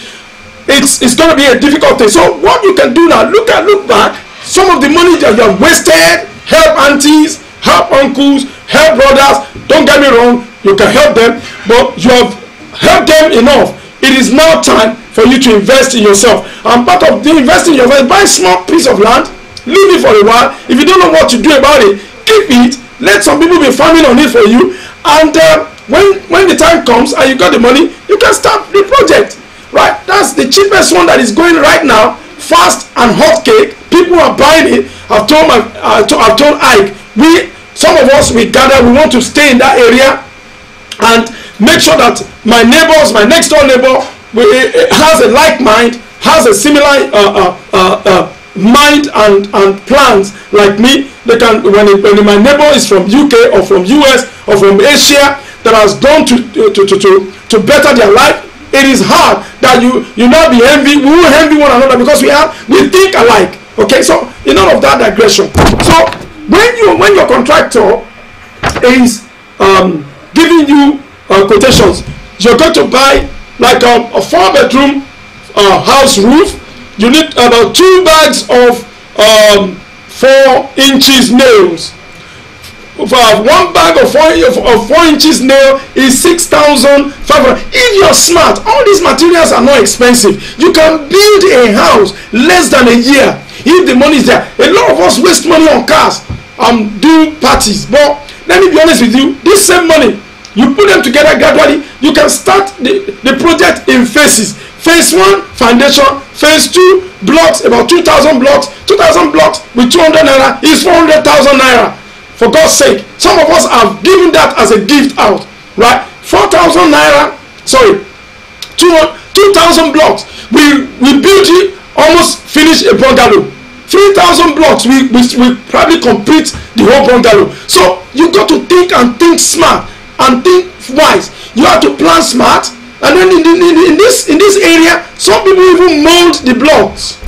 it's going to be a difficult thing. So what you can do now, look back, some of the money that you have wasted, help aunties, help uncles, help brothers. Don't get me wrong, you can help them, but you have helped them enough. It is now time for you to invest in yourself. And part of the investing in yourself, buy a small piece of land, leave it for a while. If you don't know what to do about it, keep it, let some people be farming on it for you, and when the time comes and you got the money, you can start the project. Right? That's the cheapest one that is going right now, fast and hot cake. People are buying it. I've told Ike, some of us, we gather, we want to stay in that area and make sure that my neighbors, my next door neighbor, has a like mind, has a similar mind and plans like me. They can, when my neighbor is from UK or from US or from Asia that has gone to better their life, it is hard that you not be envy. We will envy one another because we think alike. Okay, so in all of that digression. So when your contractor is giving you quotations, you're going to buy like a 4-bedroom house roof. You need about 2 bags of 4 inches nails. 1 bag of 4 inches nail is 6,500. If you're smart, all these materials are not expensive. You can build a house less than a year if the money is there. A lot of us waste money on cars and do parties, but let me be honest with you, this same money, you put them together gradually, you can start the project in phases. Phase 1, foundation. Phase 2, blocks, about 2,000 blocks. 2,000 blocks with 200 naira is 400,000 naira. For God's sake, some of us have given that as a gift out, right? 4,000 naira, sorry, 2,000 blocks. We built it, almost finish a bungalow. 3,000 blocks, we probably complete the whole bungalow. So you got to think and think smart and think wise. You have to plan smart, and then in this area, some people even mold the blocks,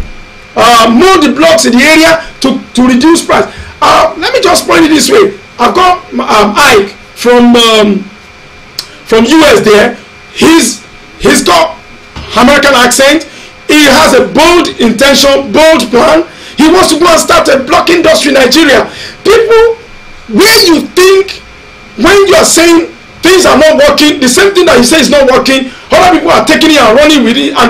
in the area to reduce price. Let me just point it this way. I've got Ike from US there. He's got American accent. He has a bold intention, bold plan. He wants to go and start a block industry in Nigeria. People, where you think, when you are saying things are not working, the same thing that you say is not working, other people are taking it and running with it, and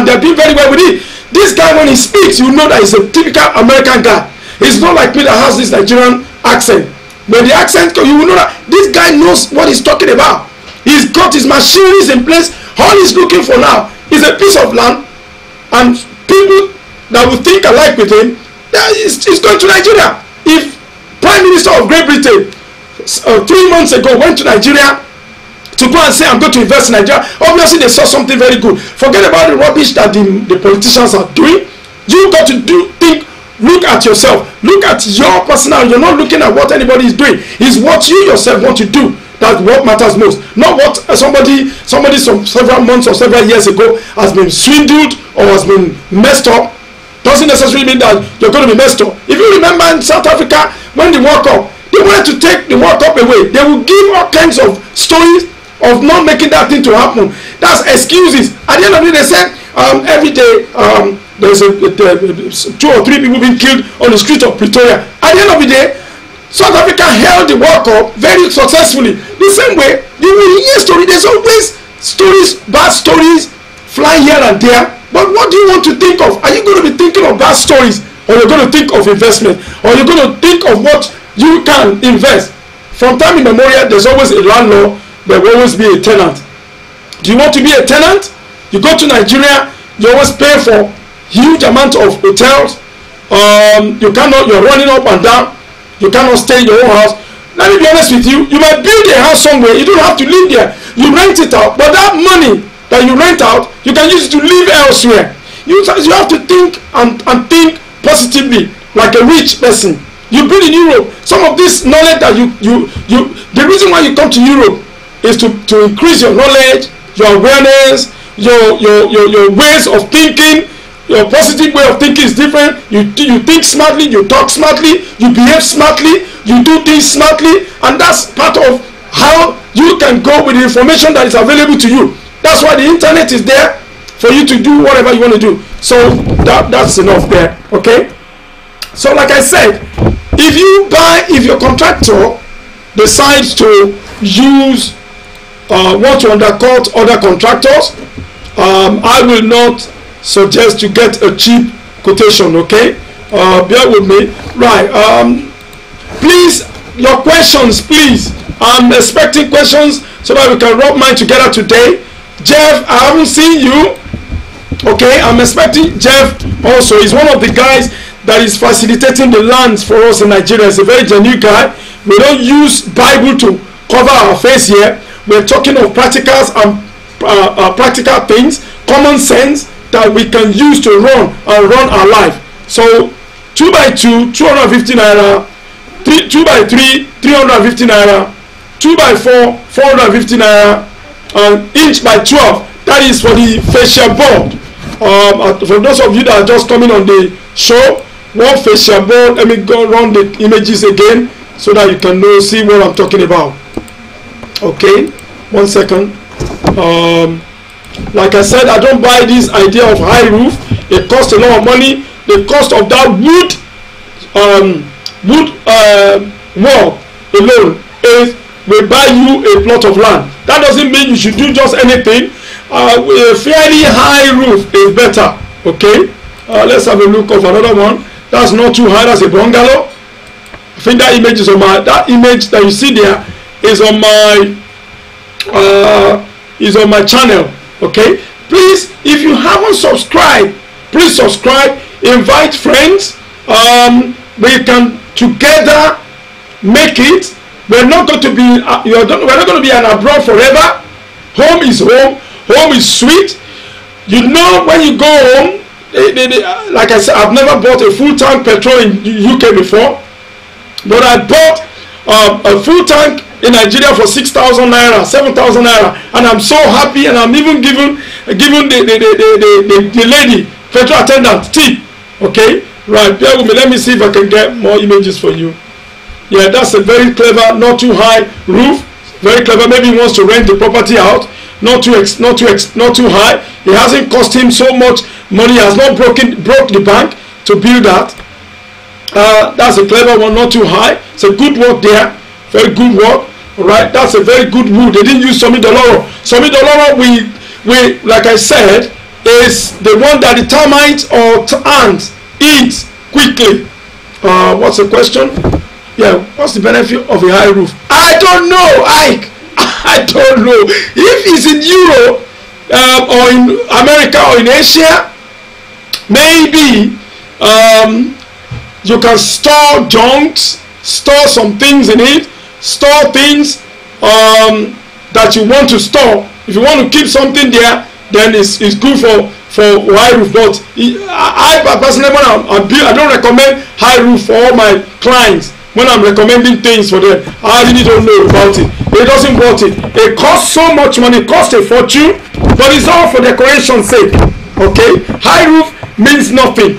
they're doing very well with it. This guy, when he speaks, you know that he's a typical American guy. He's not like me that has this Nigerian accent. When the accent comes, you will know that this guy knows what he's talking about. He's got his machineries in place. All he's looking for now is a piece of land, and people that will think alike with him, he's going to Nigeria. If Prime Minister of Great Britain 3 months ago went to Nigeria to go and say, I'm going to invest in Nigeria, obviously they saw something very good. Forget about the rubbish that the politicians are doing. You got to think. Look at yourself. Look at your personality. You're not looking at what anybody is doing. It's what you yourself want to do. That's what matters most. Not what somebody some several months or several years ago has been swindled or has been messed up. Doesn't necessarily mean that you're going to be messed up. If you remember in South Africa, when the World Cup they wanted to take the World Cup away, they will give all kinds of stories of not making that thing to happen. That's excuses. At the end of the day, they said every day there's 2 or 3 people being killed on the street of Pretoria. At the end of the day, South Africa held the World Cup very successfully. The same way, you will hear stories. There's always stories, bad stories, fly here and there. But what do you want to think of? Are you going to be thinking of bad stories, or you're going to think of investment, or you're going to think of what you can invest? From time immemorial, there's always a landlord. There will always be a tenant. Do you want to be a tenant? You go to Nigeria, you always pay for huge amount of hotels. You're running up and down. You cannot stay in your own house. Let me be honest with you. You might build a house somewhere. You don't have to live there. You rent it out. But that money that you rent out, you can use it to live elsewhere. You have to think and think positively, like a rich person. You build in Europe. Some of this knowledge that the reason why you come to Europe is to increase your knowledge, your awareness, your ways of thinking. Your positive way of thinking is different. You think smartly, you talk smartly, you behave smartly, you do things smartly, and that's part of how you can go with the information that is available to you. That's why the internet is there for you to do whatever you want to do. So that's enough there. Okay. So like I said, if your contractor decides to use want to undercut other contractors, I will not suggest you get a cheap quotation. Okay, bear with me. Right, please, your questions, please. I'm expecting questions so that we can rub mine together today. Jeff, I haven't seen you. Okay, I'm expecting Jeff also. He's one of the guys that is facilitating the lands for us in Nigeria. He's a very genuine guy. We don't use Bible to cover our face here. We're talking of practicals and practical things, common sense that we can use to run our life. So 2x2, 250 naira, 2x3, 350 naira, 2x4, 450 naira, and inch by 12. That is for the fascia board. For those of you that are just coming on the show, one fascia board. Let me go run the images again so that you can see what I'm talking about. Okay, 1 second. Like I said, I don't buy this idea of high roof. It costs a lot of money. The cost of that wood wall alone will buy you a plot of land. That doesn't mean you should do just anything. A fairly high roof is better. Okay, let's have a look of another one. That's not too high. That's a bungalow. I think that image is on my. That image that you see there is on my channel. Okay, please, if you haven't subscribed, please subscribe, invite friends. We can together make it. We're not going to be we're not going to be an abroad forever. Home is home. Home is sweet. You know, when you go home, like I said, I've never bought a full tank petrol in UK before, but I bought a full tank in Nigeria for 6,000 naira, 7,000 naira, and I'm so happy. And I'm even given the lady petrol attendant tip. Okay, right, bear with me. Let me see if I can get more images for you. Yeah, that's a very clever, not too high roof. Very clever. Maybe he wants to rent the property out. Not too high. It hasn't cost him so much money. He has not broke the bank to build that. That's a clever one. Not too high. It's a good work there. Very good work. All right. That's a very good wood. They didn't use Somidoloro. Somidoloro, we like I said, is the one that the termites or ants eat quickly. What's the question? Yeah. What's the benefit of a high roof? I don't know, Ike. I don't know. If it's in Europe or in America or in Asia, maybe you can store junks, store some things in it, store things that you want to store. If you want to keep something there, then it's good for high roof. But I personally, I don't recommend high roof for all my clients. When I'm recommending things for them, I really don't know about it. It doesn't worth it. It costs so much money. It costs a fortune, but it's all for decoration's sake. Okay, high roof means nothing.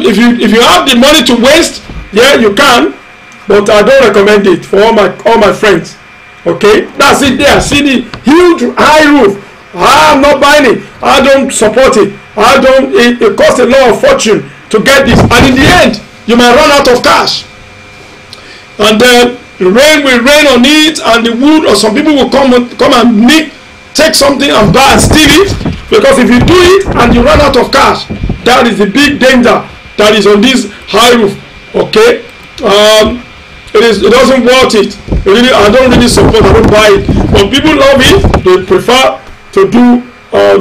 If you have the money to waste, yeah, you can. but I don't recommend it for all my friends. Okay, that's it there. See the huge high roof. I'm not buying it. I don't support it. It costs a lot of fortune to get this, and in the end you might run out of cash, and then the rain will rain on it, and the wood, or some people will come and take something and buy and steal it. Because if you do it and you run out of cash, that is the big danger that is on this high roof. Okay, it doesn't worth it. Really, I don't really support. I don't buy it. But people love it. They prefer to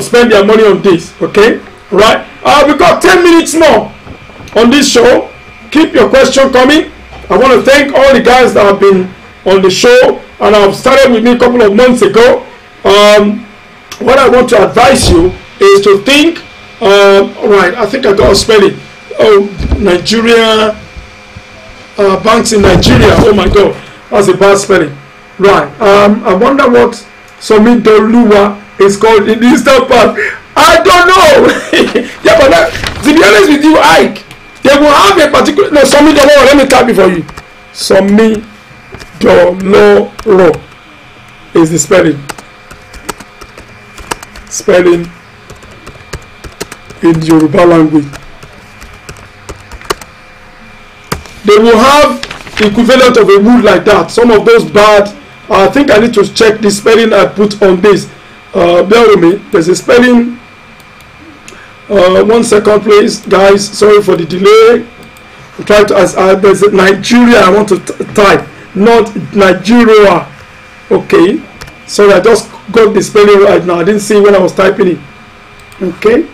spend their money on this. Okay, right? We got 10 minutes more on this show. Keep your question coming. I want to thank all the guys that have been on the show and have started with me a couple of months ago. What I want to advise you is to think. Right, I think I got to spell it. Oh, Nigeria. Banks in Nigeria. Oh my God, that's a bad spelling. Right. I wonder what Somidoluwa is called in the eastern part. I don't know. Yeah, but to be honest with you, Ike, they will have a particular. No, Somidoluwa. Let me type it for you. Somidoluwa is the spelling. Spelling in Yoruba language. They will have the equivalent of a wood like that. Some of those bad. I think I need to check the spelling I put on this. Bear with me. There's a spelling. 1 second, please, guys. Sorry for the delay. I'm trying to. There's a Nigeria. I want to type, not Nigeria. Okay. Sorry, I just got the spelling right now. I didn't see when I was typing it. Okay.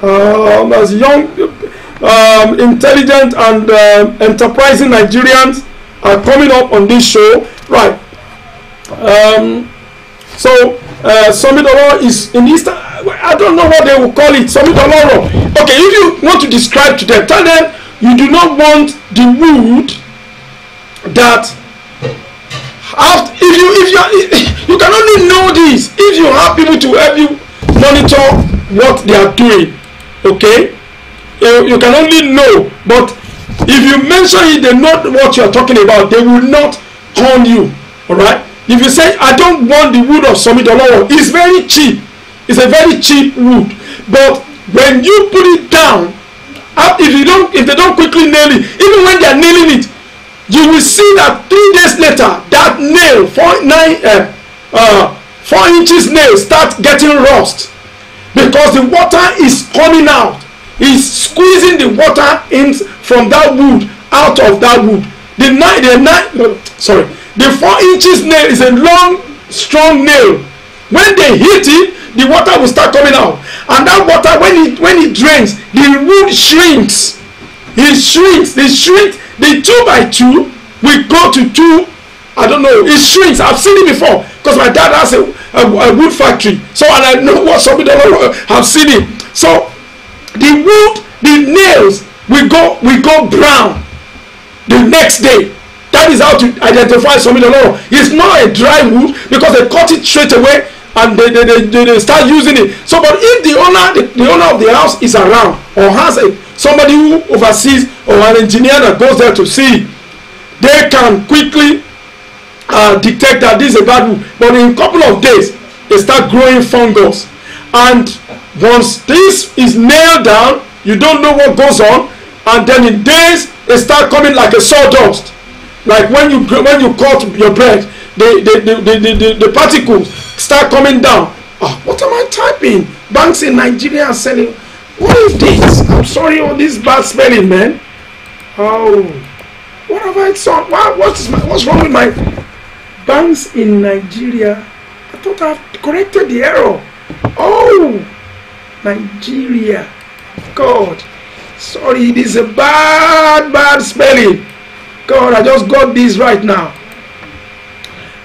As young, intelligent, and enterprising Nigerians are coming up on this show, right? So Somidoloro is in Eastern. I don't know what they will call it. Somidoloro. Okay, if you want to describe to them, tell them you do not want the wood that. If you can only know this if you have people to help you monitor what they are doing. Okay, you can only know, but if you mention it, they know what you are talking about. They will not horn you. All right. If you say I don't want the wood of Somidoloro, it's very cheap. It's a very cheap wood. But when you put it down, if they don't quickly nail it, even when they are nailing it, you will see that 3 days later that nail 4 inches nail start getting rust because the water is coming out. It's squeezing the water in from that wood out of that wood. The 4 inches nail is a long, strong nail. When they hit it, the water will start coming out, and that water, when it drains, the wood shrinks. It shrinks. The 2x2 will go to 2. I don't know. It shrinks. I've seen it before because my dad has a wood factory. So, and I know what some people have seen it. So the wood, the nails will go brown the next day. That is how to identify Somidoloro. It's not a dry wood because they cut it straight away and they start using it. So, but if the owner of the house is around or has somebody who oversees or an engineer that goes there to see, they can quickly detect that this is a bad wood. But in a couple of days, they start growing fungus, and once this is nailed down, you don't know what goes on, and then in days they start coming like a sawdust. Like when you cut your bread, the particles start coming down. Oh, what am I typing? Banks in Nigeria are selling. What is this? I'm sorry on this bad spelling, man. Oh, what have I saw? What's wrong with my banks in Nigeria? I thought I've corrected the error. Oh, Nigeria. God, sorry, this is a bad spelling. God, I just got this right now.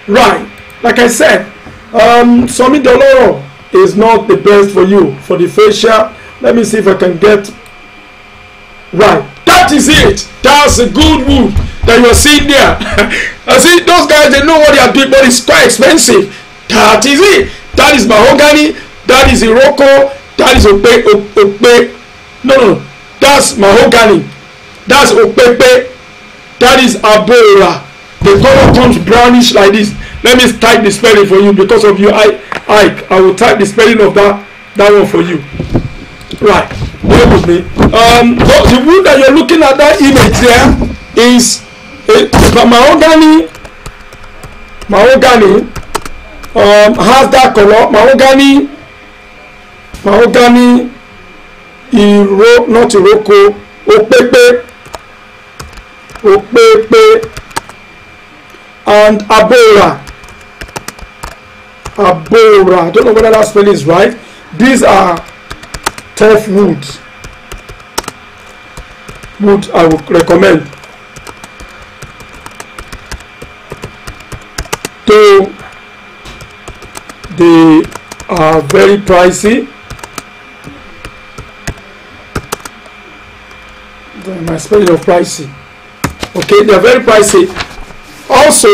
Right, like I said, Somidoloro is not the best for you for the fascia. Let me see if I can get right. That is it. That's a good wood that you are seeing there. I see those guys, they know what they are doing, but it's quite expensive. That is it. That is mahogany. That is iroko. That is ope. No, that's mahogany. That's opepe. That is Abora. The color comes brownish like this. Let me type the spelling for you because of you. I will type the spelling of that one for you. Right. Bear with me. The wood that you're looking at, that image there, is mahogany. Mahogany has that color. Mahogany, not Iroko, Opepe, and Abora. I don't know whether that spelling is right. These are tough woods. Wood I would recommend. Though they are very pricey. My spelling of pricey. Okay, they are very pricey. Also,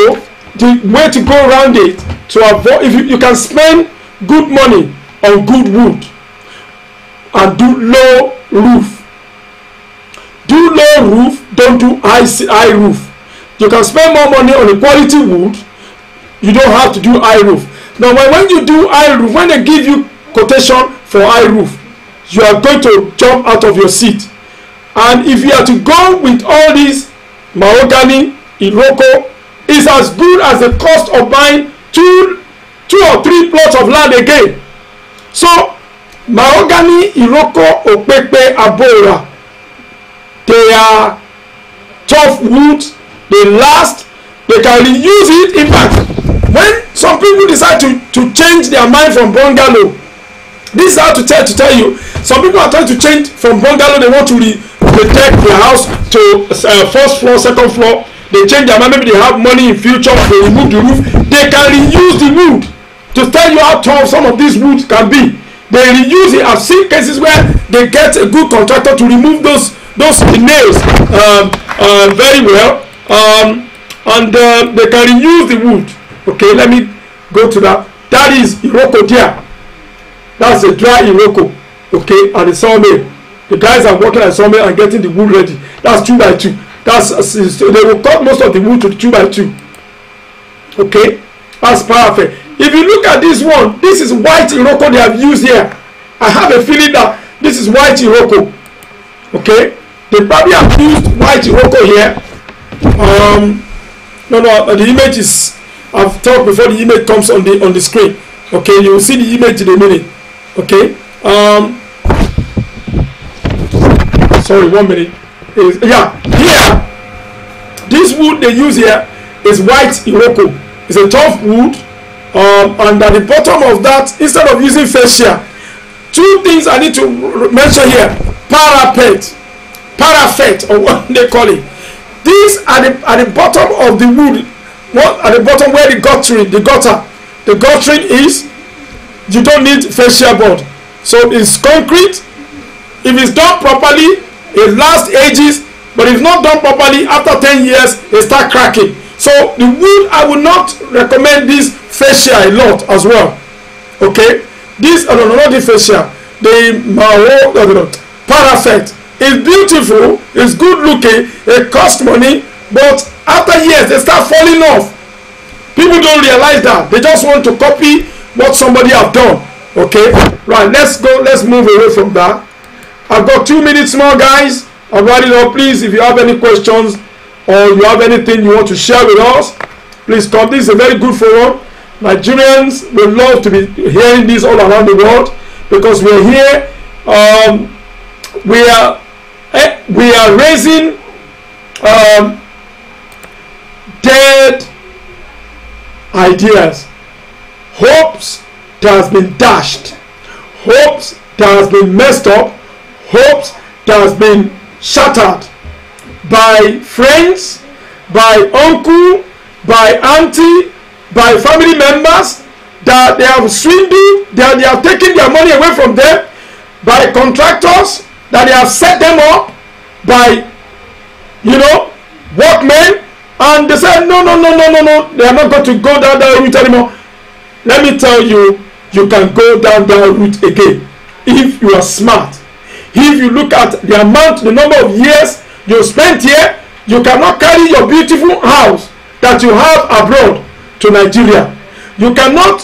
the way to go around it to avoid, if you can spend good money on good wood and do low roof. Do low roof, don't do high roof. You can spend more money on a quality wood. You don't have to do high roof. Now, when you do high roof, when they give you quotation for high roof, you are going to jump out of your seat. And if you are to go with all these mahogany, Iroko, is as good as the cost of buying two or three plots of land again. So, mahogany, Iroko, Opepe, Abora, they are tough woods, they last, they can reuse it. In fact, when some people decide to change their mind from bungalow, this is how to tell you, some people are trying to change from bungalow, they want to protect their house to first floor, second floor. They change their mind, maybe they have money in future, they remove the roof, they can reuse the wood. To tell you how tough some of these woods can be, they reuse it. I've seen cases where they get a good contractor to remove those nails very well, and they can reuse the wood. Okay, let me go to that. That is Iroko there. That's a dry Iroko. Okay, and the sawmill. The guys are working at sawmill and getting the wood ready. That's 2 by 2. They will cut most of the wood to 2 by 2. Okay, that's perfect. If you look at this one, this is white Iroko they have used here. I have a feeling that this is white Iroko. Okay, they probably have used white Iroko here. No, the image is, I've talked before the image comes on the screen. Okay, you will see the image in a minute. Okay, sorry, 1 minute. Here, this wood they use here is white Iroko. It's a tough wood, and at the bottom of that, instead of using fascia, 2 things I need to mention here: parapet, or what they call it. These at the bottom of the wood. What at the bottom where the guttering is, you don't need fascia board. So it's concrete. If it's done properly, it lasts ages. But if not done properly, after 10 years, it start cracking. So the wood, I would not recommend this fascia a lot as well. Okay, this not the fascia, the parapet is beautiful, it's good looking, it costs money, but after years they start falling off. People don't realize that. They just want to copy what somebody have done. Okay, right, let's move away from that. I've got 2 minutes more, guys. I'm writing up. Please, if you have any questions or you have anything you want to share with us, please come. This is a very good forum. Nigerians will love to be hearing this all around the world, because we are here. We are raising dead ideas, hopes that has been dashed, hopes that has been messed up, hopes that has been shattered by friends, by uncle, by auntie, by family members, that they have swindled, that they have taken their money away from them, by contractors, that they have set them up, by workmen, and they said no, they are not going to go down that route anymore. Let me tell you, you can go down that route again if you are smart. If you look at the number of years you spent here, You cannot carry your beautiful house that you have abroad to Nigeria. You cannot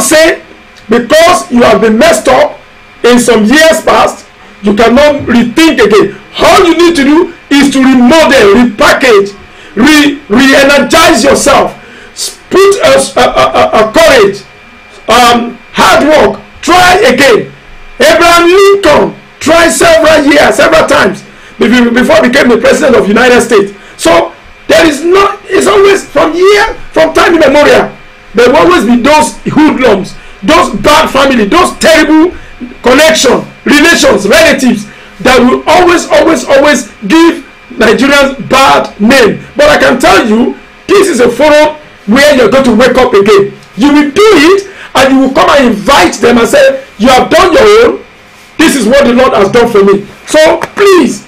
say because you have been messed up in some years past, you cannot rethink again. All you need to do is to remodel, repackage, re-energize yourself. Put a courage, hard work, try again. Abraham Lincoln tried several times before he became the president of the United States. So there is not, it's always from time immemorial, there will always be those hoodlums, those bad family, those terrible connections, relations, relatives that will always give Nigerians bad name. But I can tell you, this is a forum where you're going to wake up again. You will do it, and you will come and invite them and say, you have done your own. This is what the Lord has done for me. So please,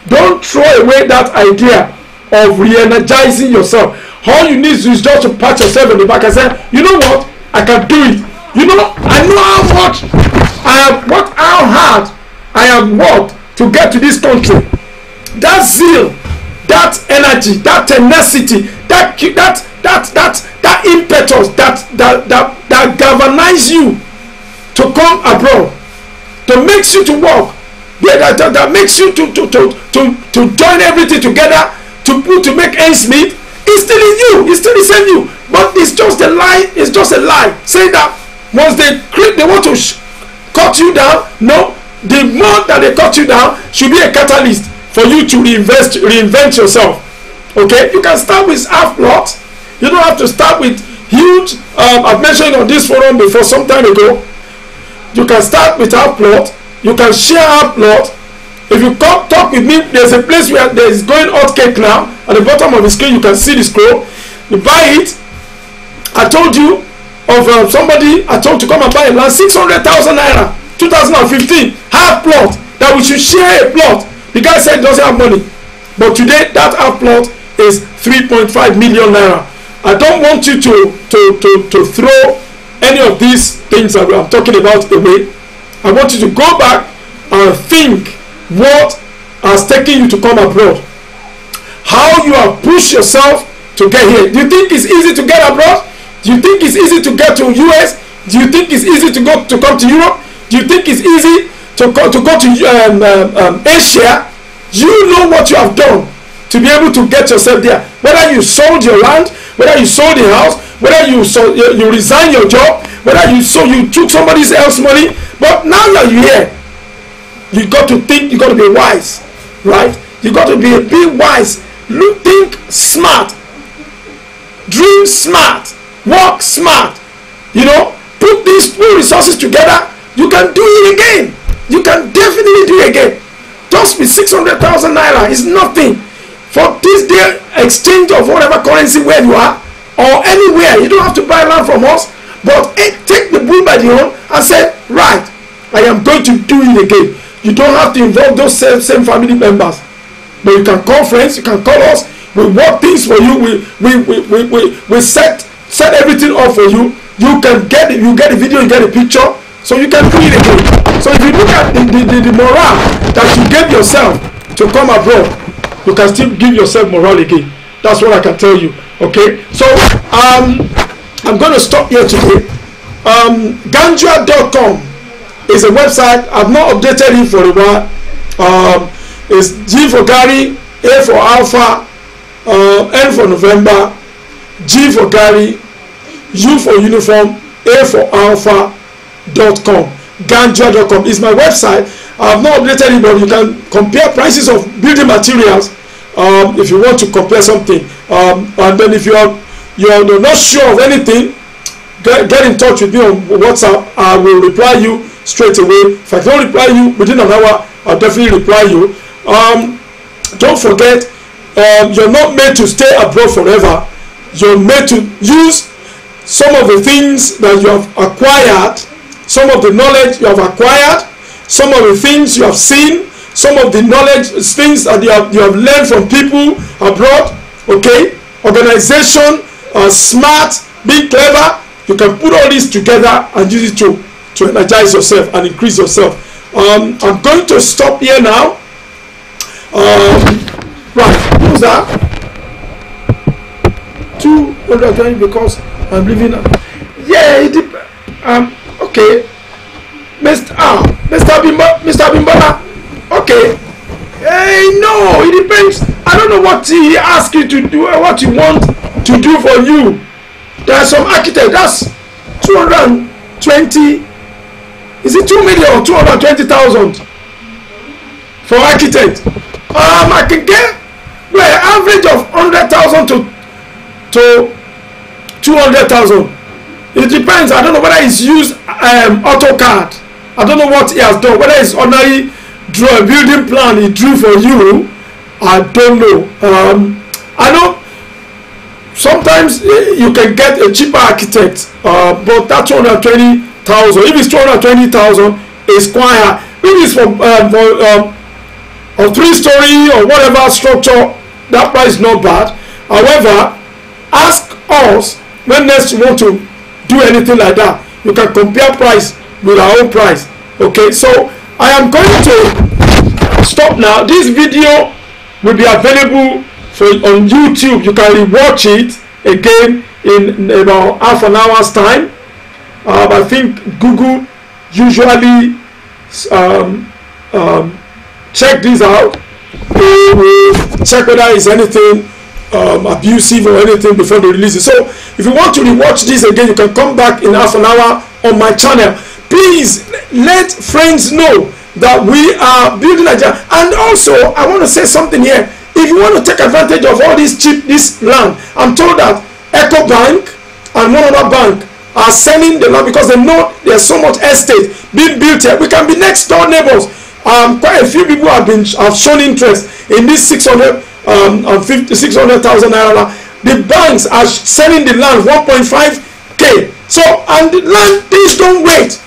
don't throw away that idea of re-energizing yourself. All you need is just to pat yourself in the back and say, you know what, I can do it. You know, I know how much I have worked, how hard I have worked to get to this country. That zeal, that energy, that tenacity, that impetus, that galvanize you to come abroad, to makes you to work, that makes you to join everything together to make ends meet. It's still in you. It's still the same you. But it's just a lie. It's just a lie. Saying that once they want to cut you down. No, the more that they cut you down should be a catalyst for you to reinvent yourself. Okay, you can start with half plot. You don't have to start with huge. I've mentioned on this forum before some time ago. You can start with half plot. You can share half plot. If you talk with me, there's a place where there is going hot cake now. At the bottom of the screen, you can see the scroll. You buy it. I told you of somebody I told to come and buy a land, 600,000 naira, 2015, half plot, that we should share a plot. The guy said he doesn't have money. But today, that half plot is 3.5 million naira. I don't want you to throw any of these things that I'm talking about away. I want you to go back and think what has taken you to come abroad, how you have pushed yourself to get here. Do you think it's easy to get abroad? Do you think it's easy to get to US? Do you think it's easy to come to Europe? Do you think it's easy to go to Asia? You know what you have done to be able to get yourself there. Whether you sold your land, whether you sold the house, whether you resigned your job, whether you took somebody else's money, but now you're here. You got to think, you got to be wise, right? You got to be wise. Think smart, dream smart, work smart. You know, put these two resources together. You can do it again. You can definitely do it again. Just with 600,000 naira is nothing for this day exchange of whatever currency where you are or anywhere. You don't have to buy land from us, but take the bull by the horn and say, right, I am going to do it again. You don't have to involve those same family members, but you can call friends, you can call us. We work things for you. We set everything up for you. You can get it. You get a video, you get a picture, so you can do it again. So if you look at the morale that you gave yourself to come abroad, you can still give yourself morale again. That's what I can tell you. Okay. So I'm going to stop here today. Ganjua.com is a website. I've not updated it for a while. It's G for Gary, A for Alpha, N for November, G for Gary, U for Uniform, A for Alpha.com. Ganjua.com is my website. I've not updated it, but you can compare prices of building materials if you want to compare something. And then if you're not sure of anything, get in touch with me on WhatsApp. I will reply you straight away. If I don't reply you within an hour, I'll definitely reply you. Don't forget, you're not made to stay abroad forever. You're made to use some of the things that you have acquired, some of the knowledge you have acquired, some of the things you have seen, some of the knowledge, things that you have learned from people abroad. Okay, organization, smart, be clever. You can put all this together and use it to energize yourself and increase yourself. I'm going to stop here now. Right. user 220 because I'm living. Yeah, it okay. Mr. Bimbola. Okay. Hey, no, it depends. I don't know what he asked you to do, what you want to do for you. There are some architects. That's 220. Is it 2 million or 220,000 for architect? I can get average of 100,000 to 200,000. It depends. I don't know whether he's used AutoCAD. I don't know what he has done. Whether it's ordinary building plan he drew for you, I don't know. I know sometimes you can get a cheaper architect, but that 220,000. If it's 220,000, it's quite high. If it's for a 3-story or whatever structure, that price is not bad. However, ask us when next you want to do anything like that. You can compare price with our own price. Okay, so I am going to stop now. This video will be available on YouTube. You can rewatch it again in about half an hour's time. I think Google usually check this out. They will check whether it's anything abusive or anything before they release it. So if you want to rewatch this again, you can come back in half an hour on my channel. Please let friends know that we are building Nigeria. And also, I want to say something here. If you want to take advantage of all this land, I'm told that Eco Bank and one other bank are selling the land because they know there's so much estate being built here. We can be next door neighbors. Quite a few people have shown interest in this 600,000 naira. The banks are selling the land 1.5k. So, and the land, please don't wait.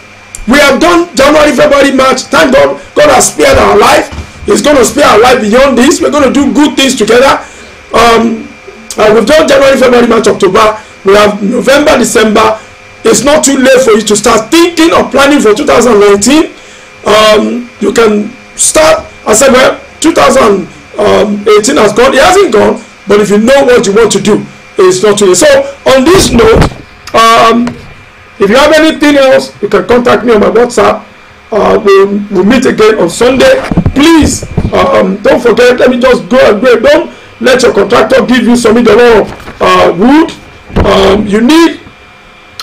We have done January, February, March. Thank God, God has spared our life. He's going to spare our life beyond this. We're going to do good things together. We've done January, February, March, October. We have November, December. It's not too late for you to start thinking of planning for 2019. You can start. I said, well, 2018 has gone. It hasn't gone. But if you know what you want to do, it's not too late. So, on this note, if you have anything else, you can contact me on my WhatsApp. We'll meet again on Sunday. Please don't forget. Let me just go and break. Don't let your contractor give you some wood. You need.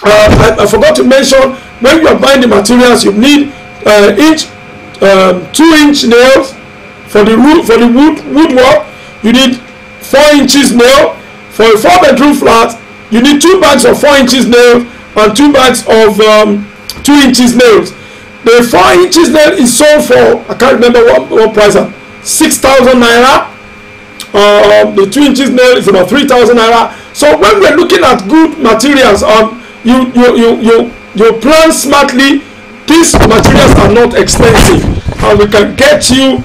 I forgot to mention, when you are buying the materials, you need 2-inch nails for the woodwork. You need 4 inches nail for a 4-bedroom flat. You need 2 bags of 4 inches nails and 2 bags of 2 inches nails. The 4 inches nail is sold for, I can't remember what price, 6,000 naira. The 2 inches nail is about 3,000 naira. So when we're looking at good materials, you plan smartly. These materials are not expensive, and we can get you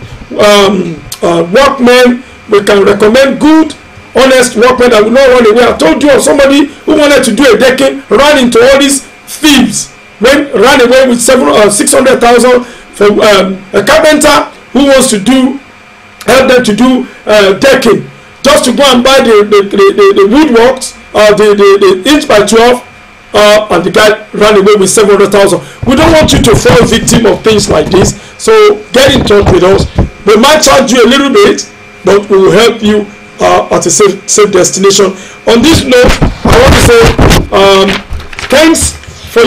workmen. We can recommend good, honest workmen that will not run away. I told you of somebody who wanted to do a decking, ran into all these thieves, ran away with 600,000 for a carpenter who wants to help them to do decking, just to go and buy the woodworks, the inch by 12. And the guy ran away with 700,000. We don't want you to fall victim of things like this. So get in touch with us. We might charge you a little bit, but we will help you at a safe destination. On this note, I want to say thanks for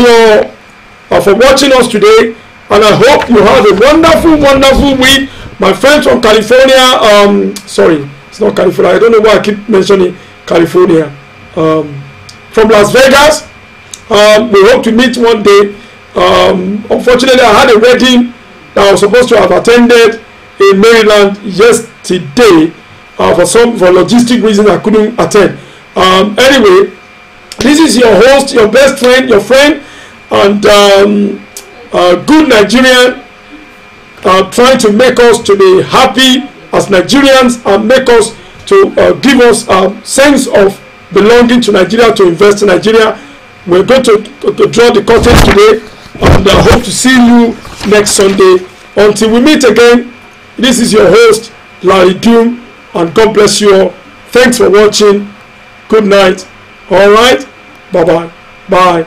watching us today, and I hope you have a wonderful week. My friends from California, sorry, it's not California. I don't know why I keep mentioning California. From Las Vegas. We hope to meet one day. Unfortunately, I had a wedding that I was supposed to have attended in Maryland yesterday. For logistic reasons, I couldn't attend. Anyway, this is your host, your best friend, your friend, and good Nigerian, trying to make us to be happy as Nigerians and make us to give us a sense of belonging to Nigeria, to invest in Nigeria. We're going to draw the curtain today, and I hope to see you next Sunday. Until we meet again, this is your host, Larry Doom, and God bless you all. Thanks for watching. Good night. All right. Bye-bye. Bye.